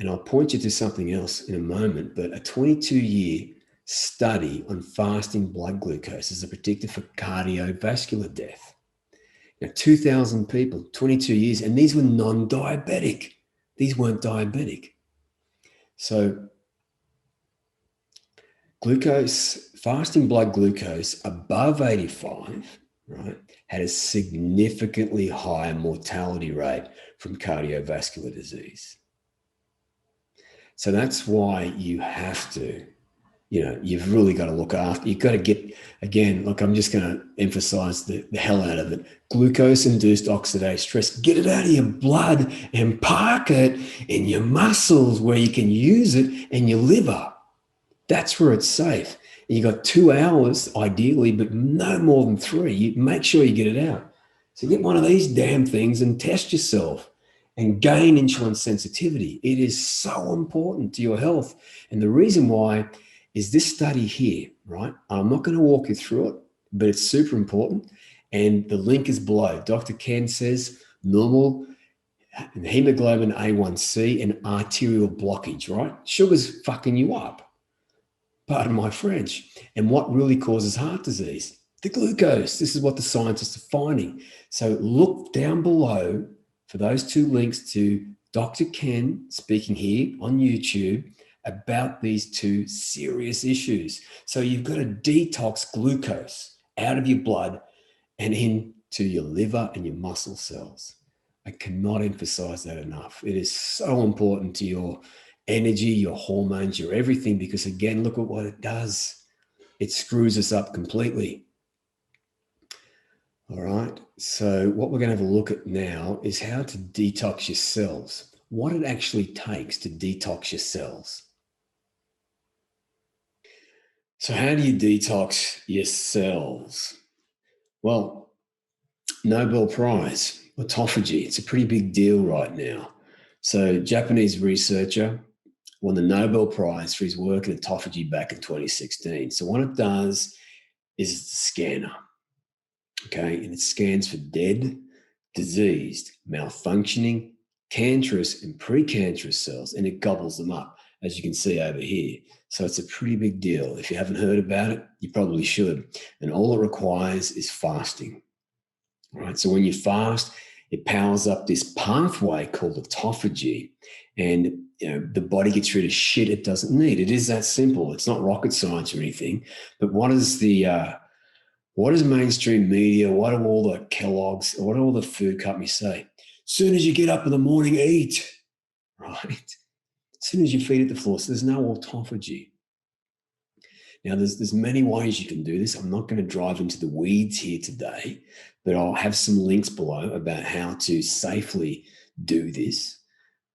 And I'll point you to something else in a moment, but a 22-year study on fasting blood glucose as a predictor for cardiovascular death. Now, 2,000 people, 22 years, and these were non-diabetic. These weren't diabetic. So fasting blood glucose above 85, right, had a significantly higher mortality rate from cardiovascular disease. So that's why you have to, you've really got to look after, you've got to get, again, look, I'm just going to emphasize the hell out of it. Glucose-induced oxidative stress, get it out of your blood and park it in your muscles where you can use it and your liver. That's where it's safe. And you got 2 hours, ideally, but no more than 3. You make sure you get it out. So get one of these damn things and test yourself and gain insulin sensitivity. It is so important to your health. And the reason why is this study here, right? I'm not going to walk you through it, but it's super important. And the link is below. Dr. Ken says normal hemoglobin A1C and arterial blockage, right? Sugar's fucking you up. Pardon my French. And what really causes heart disease? The glucose. This is what the scientists are finding. So look down below for those two links to Dr. Ken speaking here on YouTube about these two serious issues. So you've got to detox glucose out of your blood and into your liver and your muscle cells. I cannot emphasize that enough. It is so important to your energy, your hormones, your everything, because again, look at what it does. It screws us up completely. All right. So what we're going to have a look at now is how to detox your cells, what it actually takes to detox your cells. So how do you detox your cells? Well, Nobel Prize, autophagy, it's a pretty big deal right now. So Japanese researcher won the Nobel Prize for his work in autophagy back in 2016. So what it does is it's a scanner, okay? And it scans for dead, diseased, malfunctioning, cancerous and precancerous cells, and it gobbles them up, as you can see over here. So it's a pretty big deal. If you haven't heard about it, you probably should. And all it requires is fasting. All right. So when you fast, it powers up this pathway called autophagy, and the body gets rid of shit it doesn't need. It is that simple. It's not rocket science or anything. But what is mainstream media? What do all the Kellogg's? What do all the food companies say? As soon as you get up in the morning, eat. Right. As soon as you feed it the floor, so there's no autophagy. Now, there's many ways you can do this. I'm not going to drive into the weeds here today, but I'll have some links below about how to safely do this.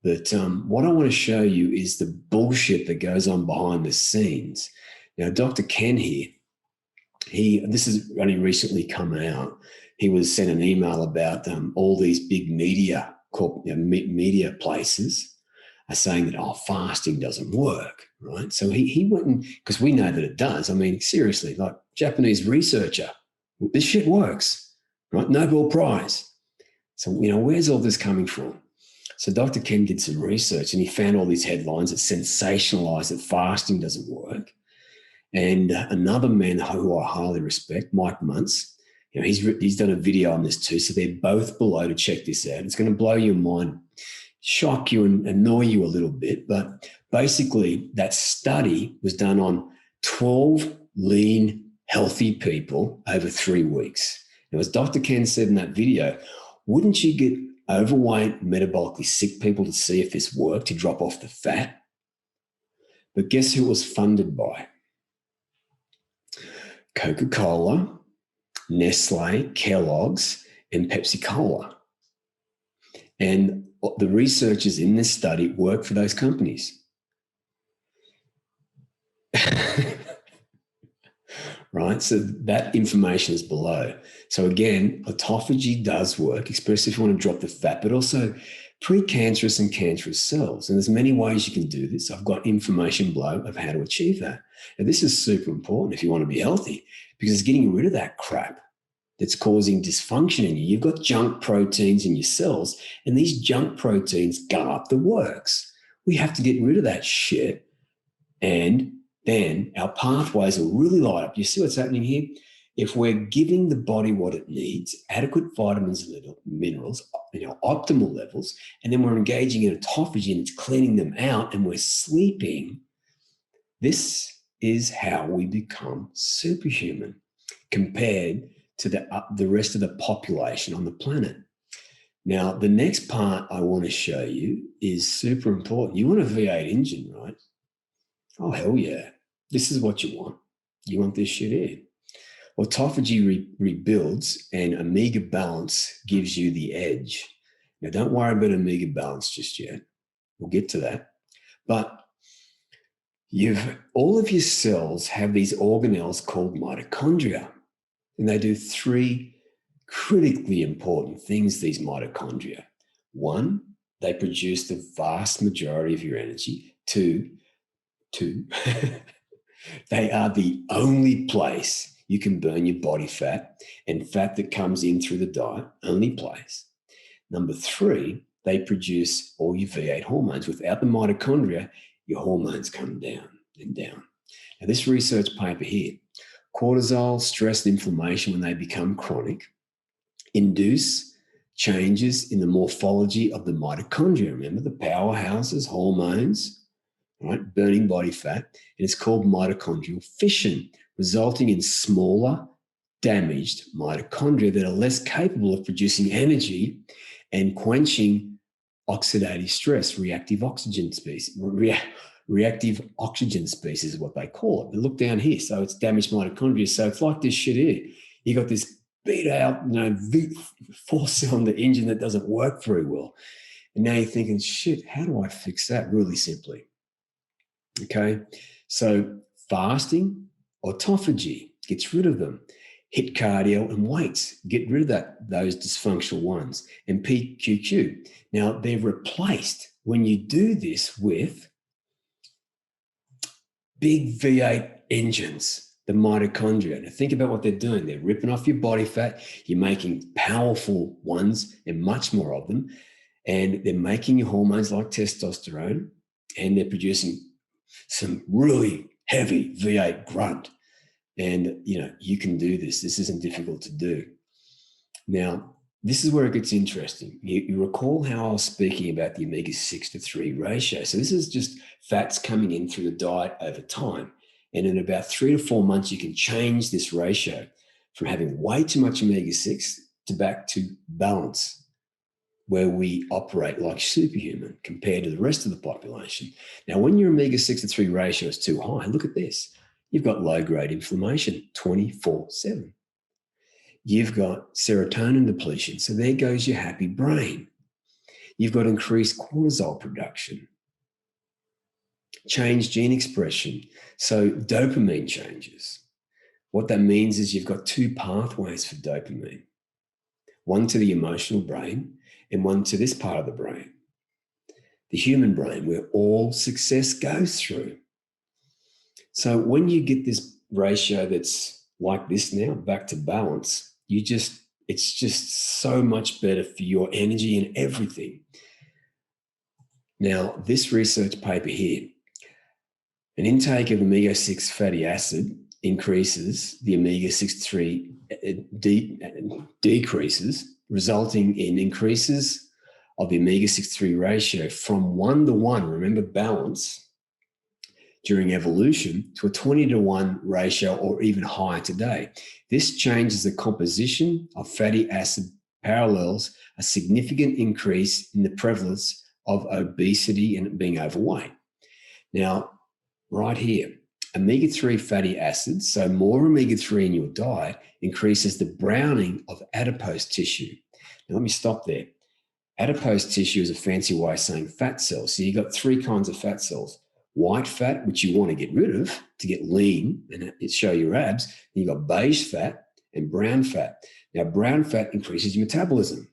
But what I want to show you is the bullshit that goes on behind the scenes. Now, Dr. Ken here, this has only recently come out. He was sent an email about all these big media places are saying that, fasting doesn't work, right? So he went and, because we know that it does. I mean, seriously, like Japanese researcher, this shit works, right? Nobel Prize. So, where's all this coming from? So Dr. Ken did some research and he found all these headlines that sensationalized that fasting doesn't work. And another man who I highly respect, Mike Muntz, he's done a video on this too. So they're both below to check this out. It's going to blow your mind, shock you and annoy you a little bit. But basically that study was done on 12 lean, healthy people over 3 weeks. Now, as Dr. Ken said in that video, wouldn't you get overweight, metabolically sick people to see if this worked, to drop off the fat? But guess who it was funded by? Coca-Cola, Nestle, Kellogg's, and Pepsi-Cola. And the researchers in this study work for those companies. Right? So that information is below. So again, autophagy does work, especially if you want to drop the fat, but also precancerous and cancerous cells. And there's many ways you can do this. I've got information below of how to achieve that. And this is super important if you want to be healthy, because it's getting rid of that crap that's causing dysfunction in you. You've got junk proteins in your cells, and these junk proteins gum up the works. We have to get rid of that shit, and then our pathways will really light up. You see what's happening here? If we're giving the body what it needs, adequate vitamins and minerals, optimal levels, and then we're engaging in autophagy and it's cleaning them out and we're sleeping, this is how we become superhuman compared to the rest of the population on the planet. Now, the next part I want to show you is super important. You want a V8 engine, right? Oh, hell yeah. This is what you want. You want this shit in. Autophagy rebuilds, and omega balance gives you the edge. Now, don't worry about omega balance just yet. We'll get to that. But all of your cells have these organelles called mitochondria, and they do 3 critically important things, these mitochondria. 1, they produce the vast majority of your energy. 2, they are the only place you can burn your body fat, and fat that comes in through the diet, only place. Number 3, they produce all your V8 hormones. Without the mitochondria, your hormones come down and down. Now, this research paper here, cortisol, stress, and inflammation, when they become chronic, induce changes in the morphology of the mitochondria. Remember, the powerhouses, hormones, right, burning body fat, and it's called mitochondrial fission, resulting in smaller, damaged mitochondria that are less capable of producing energy and quenching oxidative stress, reactive oxygen species. Reactive oxygen species is what they call it. But look down here. So it's damaged mitochondria. So it's like this shit here. You got this beat out, four-cylinder engine that doesn't work very well. And now you're thinking, shit, how do I fix that? Really simply. Okay. So fasting, autophagy gets rid of them. HIIT cardio and weights, get rid of those dysfunctional ones. And PQQ. Now they're replaced when you do this with big V8 engines, the mitochondria. Now think about what they're doing. They're ripping off your body fat. You're making powerful ones and much more of them. And they're making your hormones like testosterone, and they're producing some really heavy V8 grunt. And, you can do this. This isn't difficult to do. Now, this is where it gets interesting. You recall how I was speaking about the omega-6 to 3 ratio. So this is just fats coming in through the diet over time. And in about 3 to 4 months, you can change this ratio from having way too much omega-6 to back to balance, where we operate like superhuman compared to the rest of the population. Now, when your omega-6 to 3 ratio is too high, look at this. You've got low-grade inflammation 24/7. You've got serotonin depletion. So there goes your happy brain. You've got increased cortisol production, changed gene expression. So dopamine changes. What that means is you've got 2 pathways for dopamine, one to the emotional brain and one to this part of the brain, the human brain, where all success goes through. So when you get this ratio that's like this now, back to balance, it's just so much better for your energy and everything. Now, this research paper here, an intake of omega-6 fatty acid increases the omega-6 3 decreases, resulting in increases of the omega-6 3 ratio from 1:1, remember balance, during evolution, to a 20:1 ratio or even higher today. This changes the composition of fatty acid, parallels a significant increase in the prevalence of obesity and being overweight. Now, right here, omega-3 fatty acids, so more omega-3 in your diet, increases the browning of adipose tissue. Now, let me stop there. Adipose tissue is a fancy way of saying fat cells. So you've got 3 kinds of fat cells. White fat, which you want to get rid of to get lean and show your abs. Then you've got beige fat and brown fat. Now, brown fat increases your metabolism.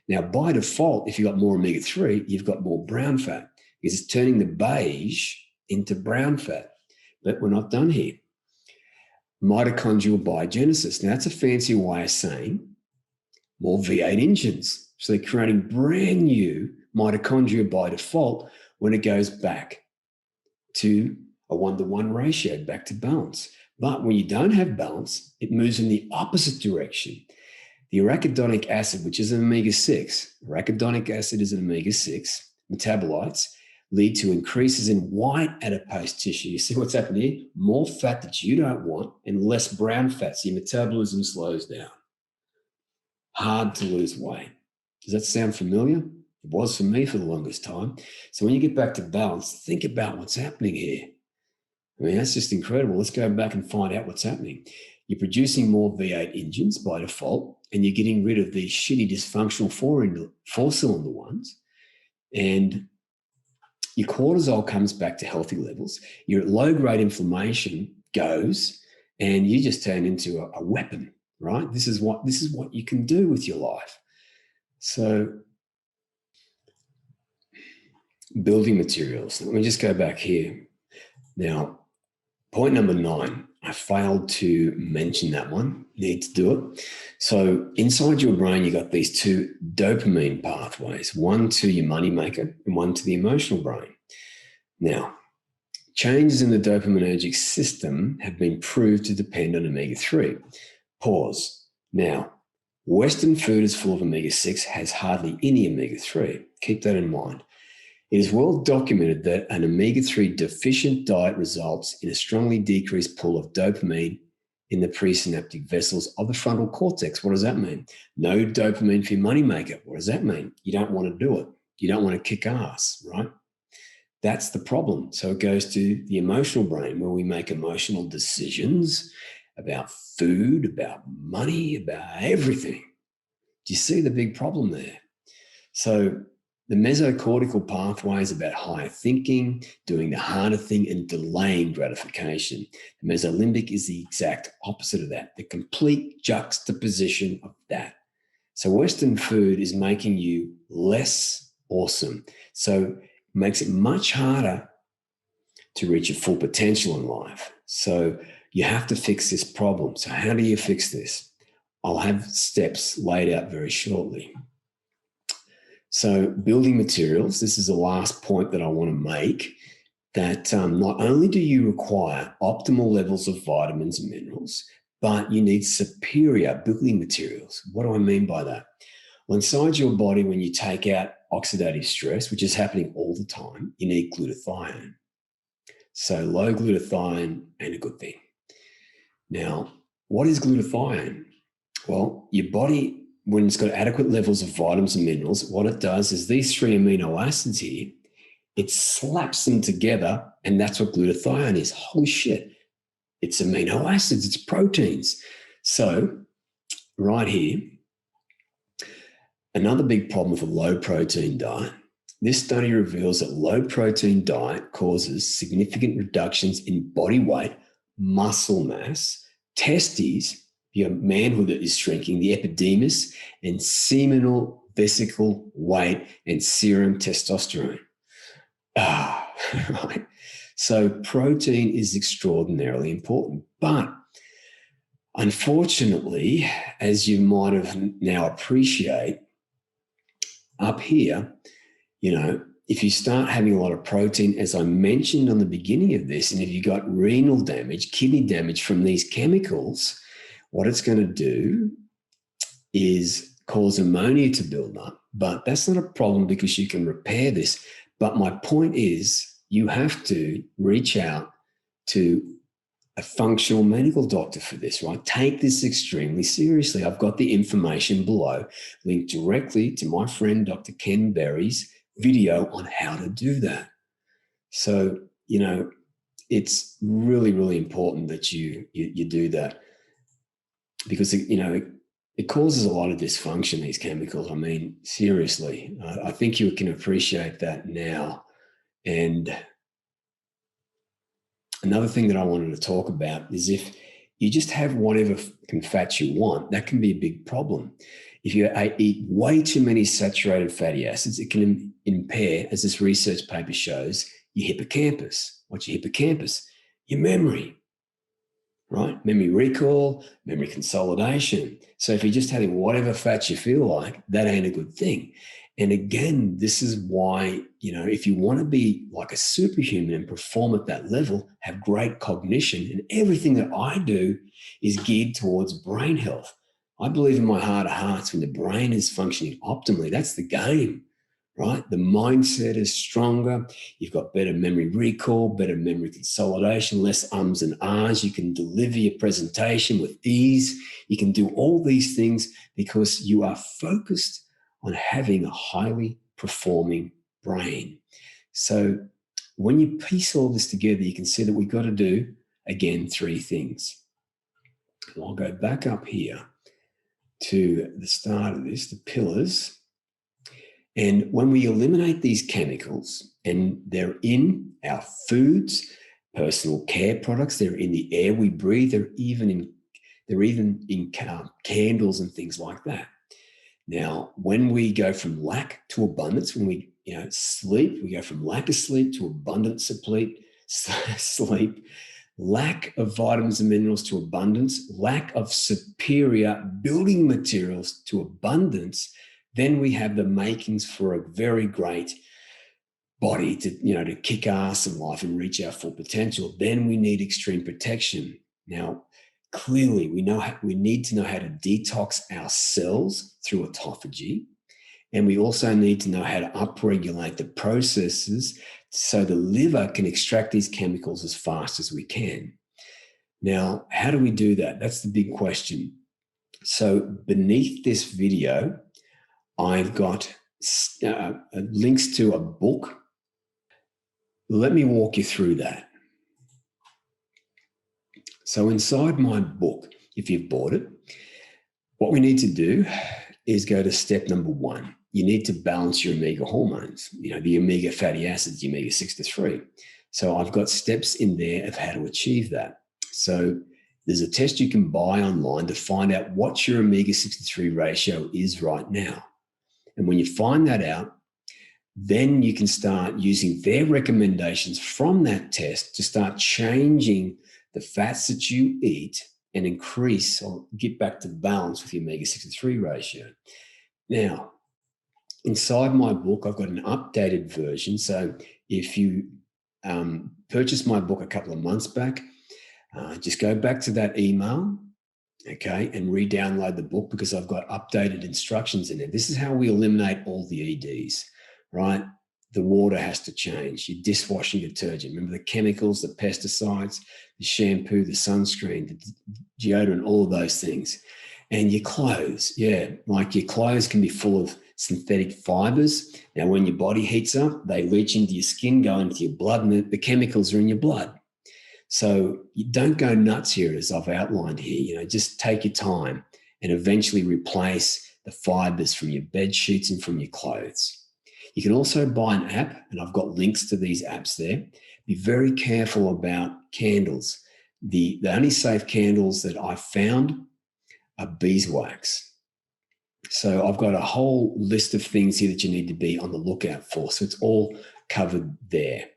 Now, by default, if you've got more omega-3, you've got more brown fat because it's turning the beige into brown fat. But we're not done here. Mitochondrial biogenesis. Now, that's a fancy way of saying more V8 engines. So they're creating brand new mitochondria by default when it goes back to a 1:1 ratio, back to balance. But when you don't have balance, it moves in the opposite direction. The arachidonic acid, which is an omega-6, arachidonic acid is an omega-6, metabolites lead to increases in white adipose tissue. You see what's happening here? More fat that you don't want and less brown fat, so your metabolism slows down. Hard to lose weight. Does that sound familiar? It was for me for the longest time. So when you get back to balance, think about what's happening here. I mean, that's just incredible. Let's go back and find out what's happening. You're producing more V8 engines by default, and you're getting rid of these shitty dysfunctional four-cylinder ones. And your cortisol comes back to healthy levels. Your low-grade inflammation goes, and you just turn into a weapon, right? This is what you can do with your life. So building materials. Let me just go back here. Now, point number 9, I failed to mention that one. Need to do it. So inside your brain, you got these 2 dopamine pathways, one to your moneymaker and one to the emotional brain. Now, Changes in the dopaminergic system have been proved to depend on omega-3. Pause. Now, Western food is full of omega-6, has hardly any omega-3. Keep that in mind. It is well documented that an omega-3 deficient diet results in a strongly decreased pool of dopamine in the presynaptic vessels of the frontal cortex. What does that mean? No dopamine for your moneymaker. What does that mean? You don't want to do it. You don't want to kick ass, right? That's the problem. So it goes to the emotional brain where we make emotional decisions about food, about money, about everything. Do you see the big problem there? So the mesocortical pathway is about higher thinking, doing the harder thing, and delaying gratification. The mesolimbic is the exact opposite of that, the complete juxtaposition of that. So Western food is making you less awesome. So it makes it much harder to reach your full potential in life. So you have to fix this problem. So how do you fix this? I'll have steps laid out very shortly. So building materials, this is the last point that I want to make, that not only do you require optimal levels of vitamins and minerals, but you need superior building materials. What do I mean by that? Well, inside your body, when you take out oxidative stress, which is happening all the time, you need glutathione. So low glutathione ain't a good thing. Now, what is glutathione? Well, your body, when it's got adequate levels of vitamins and minerals, what it does is these 3 amino acids here, it slaps them together, and that's what glutathione is. Holy shit. It's amino acids, it's proteins. So right here, another big problem with a low protein diet. This study reveals that low protein diet causes significant reductions in body weight, muscle mass, testes, your manhood that is shrinking, the epidermis, and seminal vesicle weight and serum testosterone. Right. So protein is extraordinarily important. But unfortunately, as you might have now appreciate, up here, if you start having a lot of protein, as I mentioned on the beginning of this, and if you got renal damage, kidney damage from these chemicals, what it's going to do is cause ammonia to build up. But that's not a problem because you can repair this. But my point is you have to reach out to a functional medical doctor for this, right? Take this extremely seriously. I've got the information below, linked directly to my friend, Dr. Ken Berry's video on how to do that. So, it's really, really important that you do that, because, it causes a lot of dysfunction, these chemicals. I mean, seriously, I think you can appreciate that now. And another thing that I wanted to talk about is if you just have whatever fats you want, that can be a big problem. If you eat way too many saturated fatty acids, it can impair, as this research paper shows, your hippocampus. What's your hippocampus? Your memory, right? Memory recall, memory consolidation. So if you're just having whatever fats you feel like, that ain't a good thing. And again, this is why, if you want to be like a superhuman and perform at that level, have great cognition, and everything that I do is geared towards brain health. I believe in my heart of hearts, when the brain is functioning optimally, that's the game, right? The mindset is stronger. You've got better memory recall, better memory consolidation, less ums and ahs. You can deliver your presentation with ease. You can do all these things because you are focused on having a highly performing brain. So when you piece all this together, you can see that we've got to do, again, 3 things. And I'll go back up here to the start of this, the pillars. And when we eliminate these chemicals, and they're in our foods, personal care products, they're in the air we breathe, they're even in candles and things like that. Now, when we go from lack to abundance, when we sleep, we go from lack of sleep to abundance of sleep, lack of vitamins and minerals to abundance, lack of superior building materials to abundance, then we have the makings for a very great body to kick ass in life and reach our full potential, then we need extreme protection. Now, clearly, we need to know how to detox our cells through autophagy, and we also need to know how to upregulate the processes so the liver can extract these chemicals as fast as we can. Now, how do we do that? That's the big question. So beneath this video, I've got links to a book. Let me walk you through that. So inside my book, if you've bought it, what we need to do is go to step number 1. You need to balance your omega hormones, the omega fatty acids, the omega-6 to 3. So I've got steps in there of how to achieve that. So there's a test you can buy online to find out what your omega-6 to 3 ratio is right now. And when you find that out, then you can start using their recommendations from that test to start changing the fats that you eat and increase or get back to balance with your omega-6 to 3 ratio. Now, inside my book, I've got an updated version. So if you purchased my book a couple of months back, just go back to that email, okay, and re-download the book because I've got updated instructions in there. This is how we eliminate all the EDs, right? The water has to change, your dishwashing detergent. Remember the chemicals, the pesticides, the shampoo, the sunscreen, the deodorant, all of those things. And your clothes, like your clothes can be full of synthetic fibers. Now, when your body heats up, they leach into your skin, go into your blood, and the chemicals are in your blood. So you don't go nuts here, as I've outlined here. Just take your time and eventually replace the fibers from your bed sheets and from your clothes. You can also buy an app, and I've got links to these apps there. Be very careful about candles. The only safe candles that I've found are beeswax. So I've got a whole list of things here that you need to be on the lookout for. So it's all covered there.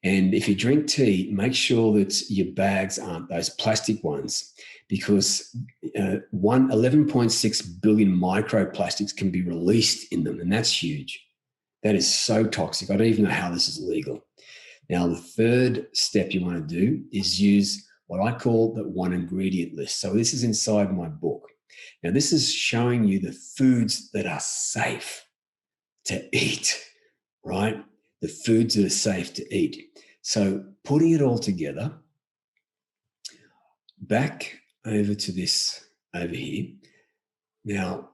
And if you drink tea, make sure that your bags aren't those plastic ones, because 11.6 billion microplastics can be released in them, and that's huge. That is so toxic. I don't even know how this is legal. Now, the third step you want to do is use what I call the 1 ingredient list. So this is inside my book. Now, this is showing you the foods that are safe to eat, right? The foods that are safe to eat. So putting it all together, back over to this over here. Now,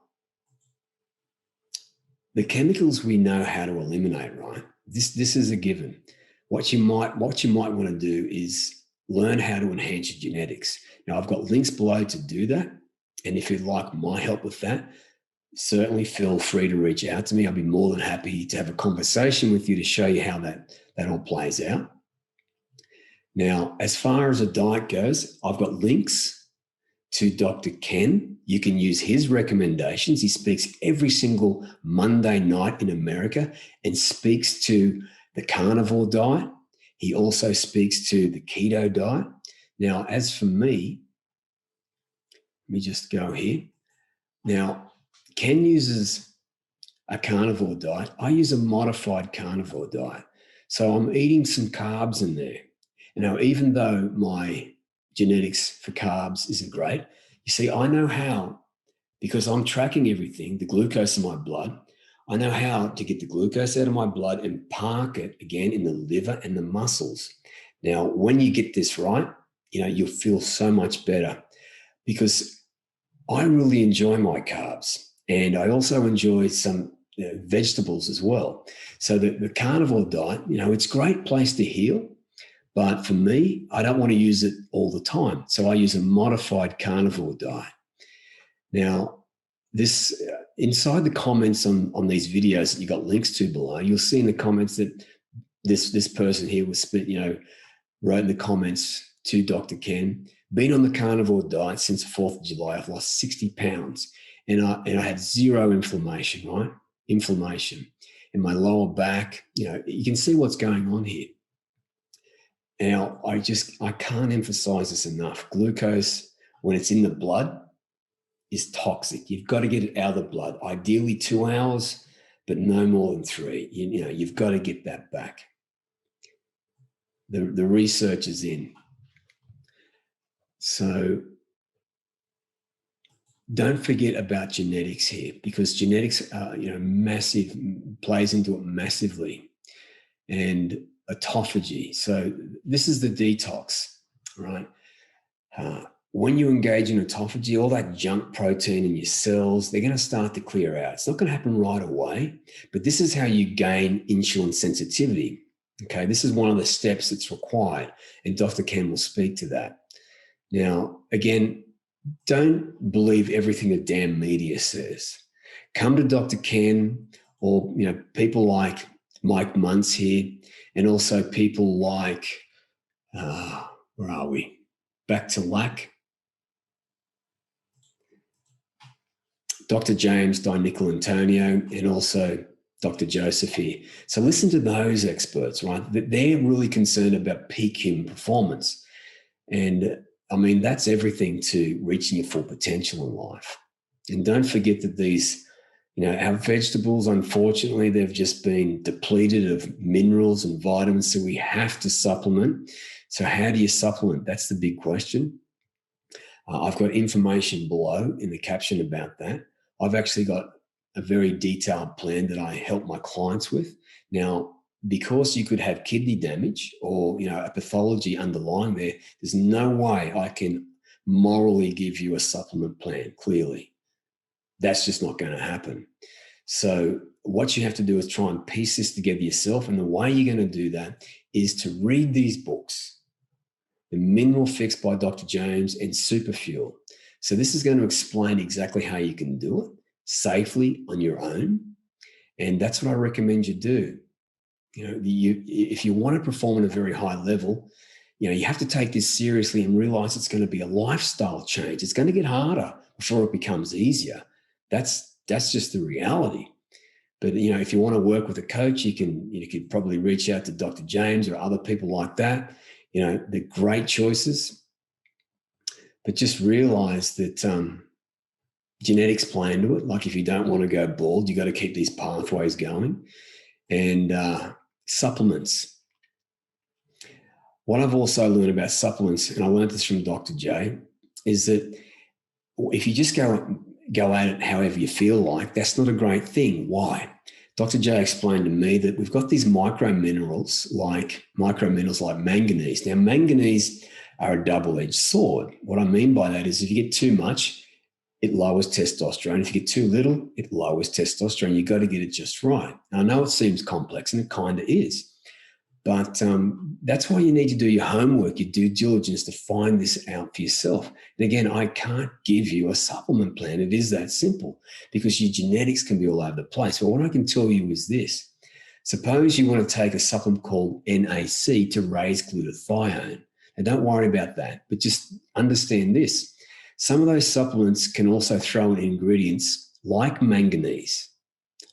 the chemicals we know how to eliminate, right? This is a given. What you might want to do is learn how to enhance your genetics. Now, I've got links below to do that. And if you'd like my help with that, certainly feel free to reach out to me. I'll be more than happy to have a conversation with you to show you how that all plays out. Now, as far as a diet goes, I've got links to Dr. Ken. You can use his recommendations. He speaks every single Monday night in America and speaks to the carnivore diet. He also speaks to the keto diet. Now, as for me, let me just go here. Now, Ken uses a carnivore diet. I use a modified carnivore diet. So I'm eating some carbs in there. Now, even though my genetics for carbs isn't great, you see, I know how, because I'm tracking everything, the glucose in my blood, I know how to get the glucose out of my blood and park it again in the liver and the muscles. Now, when you get this right, you'll feel so much better, because I really enjoy my carbs, and I also enjoy some vegetables as well. So the carnivore diet, it's a great place to heal. But for me, I don't want to use it all the time. So I use a modified carnivore diet. Now, this inside the comments on these videos that you got links to below, you'll see in the comments that this person here was wrote in the comments to Dr. Ken, been on the carnivore diet since the 4th of July. I've lost 60 pounds and I had zero inflammation, right? Inflammation in my lower back. You can see what's going on here. Now, I can't emphasize this enough. Glucose, when it's in the blood, is toxic. You've got to get it out of the blood, ideally 2 hours but no more than 3. You know, you've got to get that back. The research is in. So don't forget about genetics here, because genetics, massive, plays into it massively. And autophagy. So this is the detox, right? When you engage in autophagy, all that junk protein in your cells, they're going to start to clear out. It's not going to happen right away, but this is how you gain insulin sensitivity. Okay, this is one of the steps that's required, and Dr. Ken will speak to that. Now, again, don't believe everything the damn media says. Come to Dr. Ken, or people like Mike Muntz here, and also people like, where are we? Back to Lack. Dr. James Di Antonio, and also Dr. Joseph here. So listen to those experts, right? They're really concerned about peak human performance. And I mean, that's everything to reaching your full potential in life. And don't forget that these, our vegetables, unfortunately, they've just been depleted of minerals and vitamins, so we have to supplement. So how do you supplement? That's the big question. I've got information below in the caption about that. I've actually got a very detailed plan that I help my clients with. Now, because you could have kidney damage or a pathology underlying there, there's no way I can morally give you a supplement plan, clearly. That's just not going to happen. So what you have to do is try and piece this together yourself. And the way you're going to do that is to read these books, The Mineral Fix by Dr. James and Superfuel. So this is going to explain exactly how you can do it safely on your own. And that's what I recommend you do. If you want to perform at a very high level, you have to take this seriously and realize it's going to be a lifestyle change. It's going to get harder before it becomes easier. That's just the reality. But if you want to work with a coach, you could probably reach out to Dr. James or other people like that. They're great choices. But just realize that genetics play into it. Like if you don't want to go bald, you got to keep these pathways going. And supplements. What I've also learned about supplements, and I learned this from Dr. J, is that if you just go at it however you feel like, that's not a great thing. Why? Dr. J explained to me that we've got these micro minerals like manganese. Now, manganese are a double-edged sword. What I mean by that is if you get too much, it lowers testosterone. If you get too little, it lowers testosterone. You got to get it just right. I know it seems complex, and it kind of is, but that's why you need to do your homework, your due diligence to find this out for yourself. And again, I can't give you a supplement plan. It is that simple because your genetics can be all over the place. But what I can tell you is this. Suppose you want to take a supplement called NAC to raise glutathione. Now, don't worry about that, but just understand this. Some of those supplements can also throw in ingredients like manganese,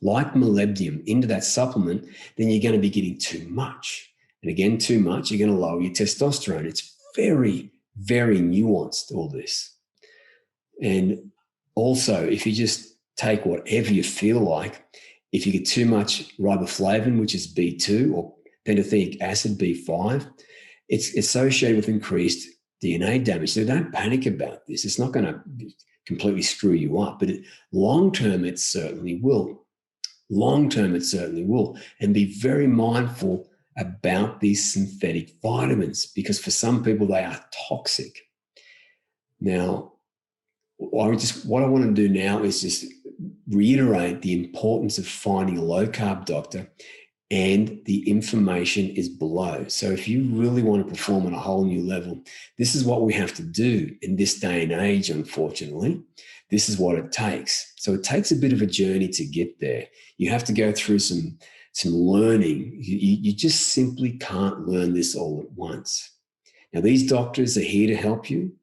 like molybdenum into that supplement, then you're going to be getting too much. And again, too much, you're going to lower your testosterone. It's very, very nuanced, all this. And also, if you just take whatever you feel like, if you get too much riboflavin, which is B2, or pantothenic acid, B5, it's associated with increased DNA damage. So don't panic about this. It's not going to completely screw you up, but long-term, it certainly will. Long-term, it certainly will. And be very mindful about these synthetic vitamins because for some people, they are toxic. Now, what I want to do now is just reiterate the importance of finding a low-carb doctor, and the information is below. So if you really want to perform at a whole new level, this is what we have to do in this day and age, unfortunately. This is what it takes. So it takes a bit of a journey to get there. You have to go through some learning. You just simply can't learn this all at once. Now, these doctors are here to help you.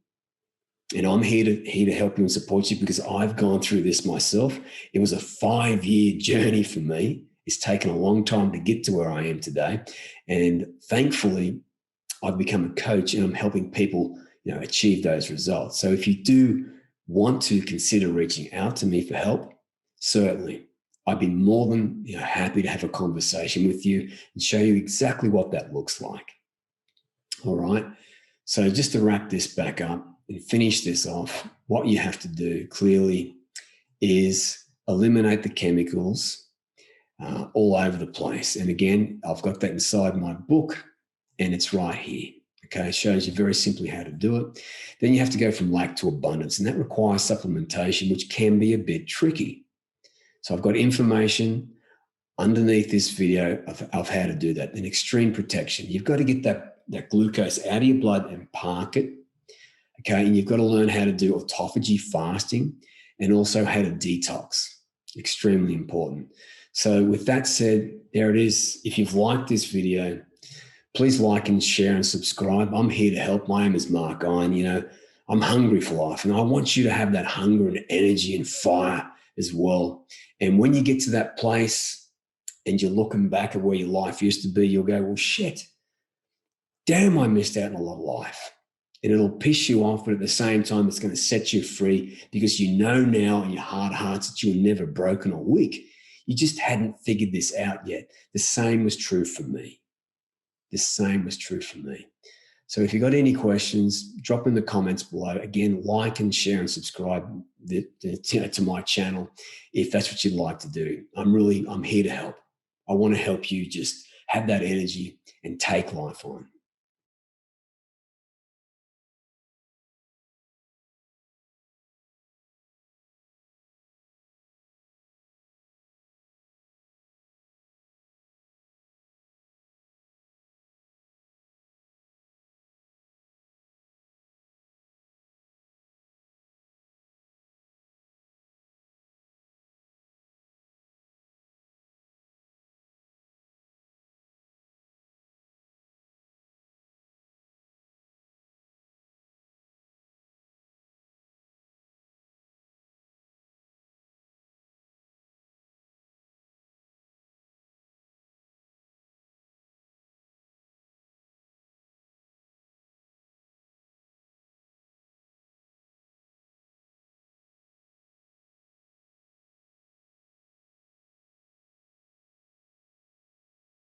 And I'm here to help you and support you because I've gone through this myself. It was a 5-year journey for me. It's taken a long time to get to where I am today. And thankfully, I've become a coach and I'm helping people, achieve those results. So if you do want to consider reaching out to me for help, certainly. I'd be more than happy to have a conversation with you and show you exactly what that looks like. All right. So just to wrap this back up and finish this off, what you have to do clearly is eliminate the chemicals all over the place. And again, I've got that inside my book and it's right here. Okay, it shows you very simply how to do it. Then you have to go from lack to abundance, and that requires supplementation, which can be a bit tricky. So I've got information underneath this video of how to do that. Then extreme protection. You've got to get that glucose out of your blood and park it. Okay, and you've got to learn how to do autophagy fasting and also how to detox. Extremely important. So with that said, there it is. If you've liked this video, please like and share and subscribe. I'm here to help. My name is Mark Iron. I'm hungry for life, and I want you to have that hunger and energy and fire as well. And when you get to that place and you're looking back at where your life used to be, you'll go, well, shit, damn, I missed out on a lot of life. And it'll piss you off, but at the same time, it's going to set you free because you know now in your heart of hearts that you were never broken or weak. You just hadn't figured this out yet. The same was true for me. The same was true for me. So if you've got any questions, drop in the comments below. Again, like and share and subscribe to my channel if that's what you'd like to do. I'm here to help. I want to help you just have that energy and take life on.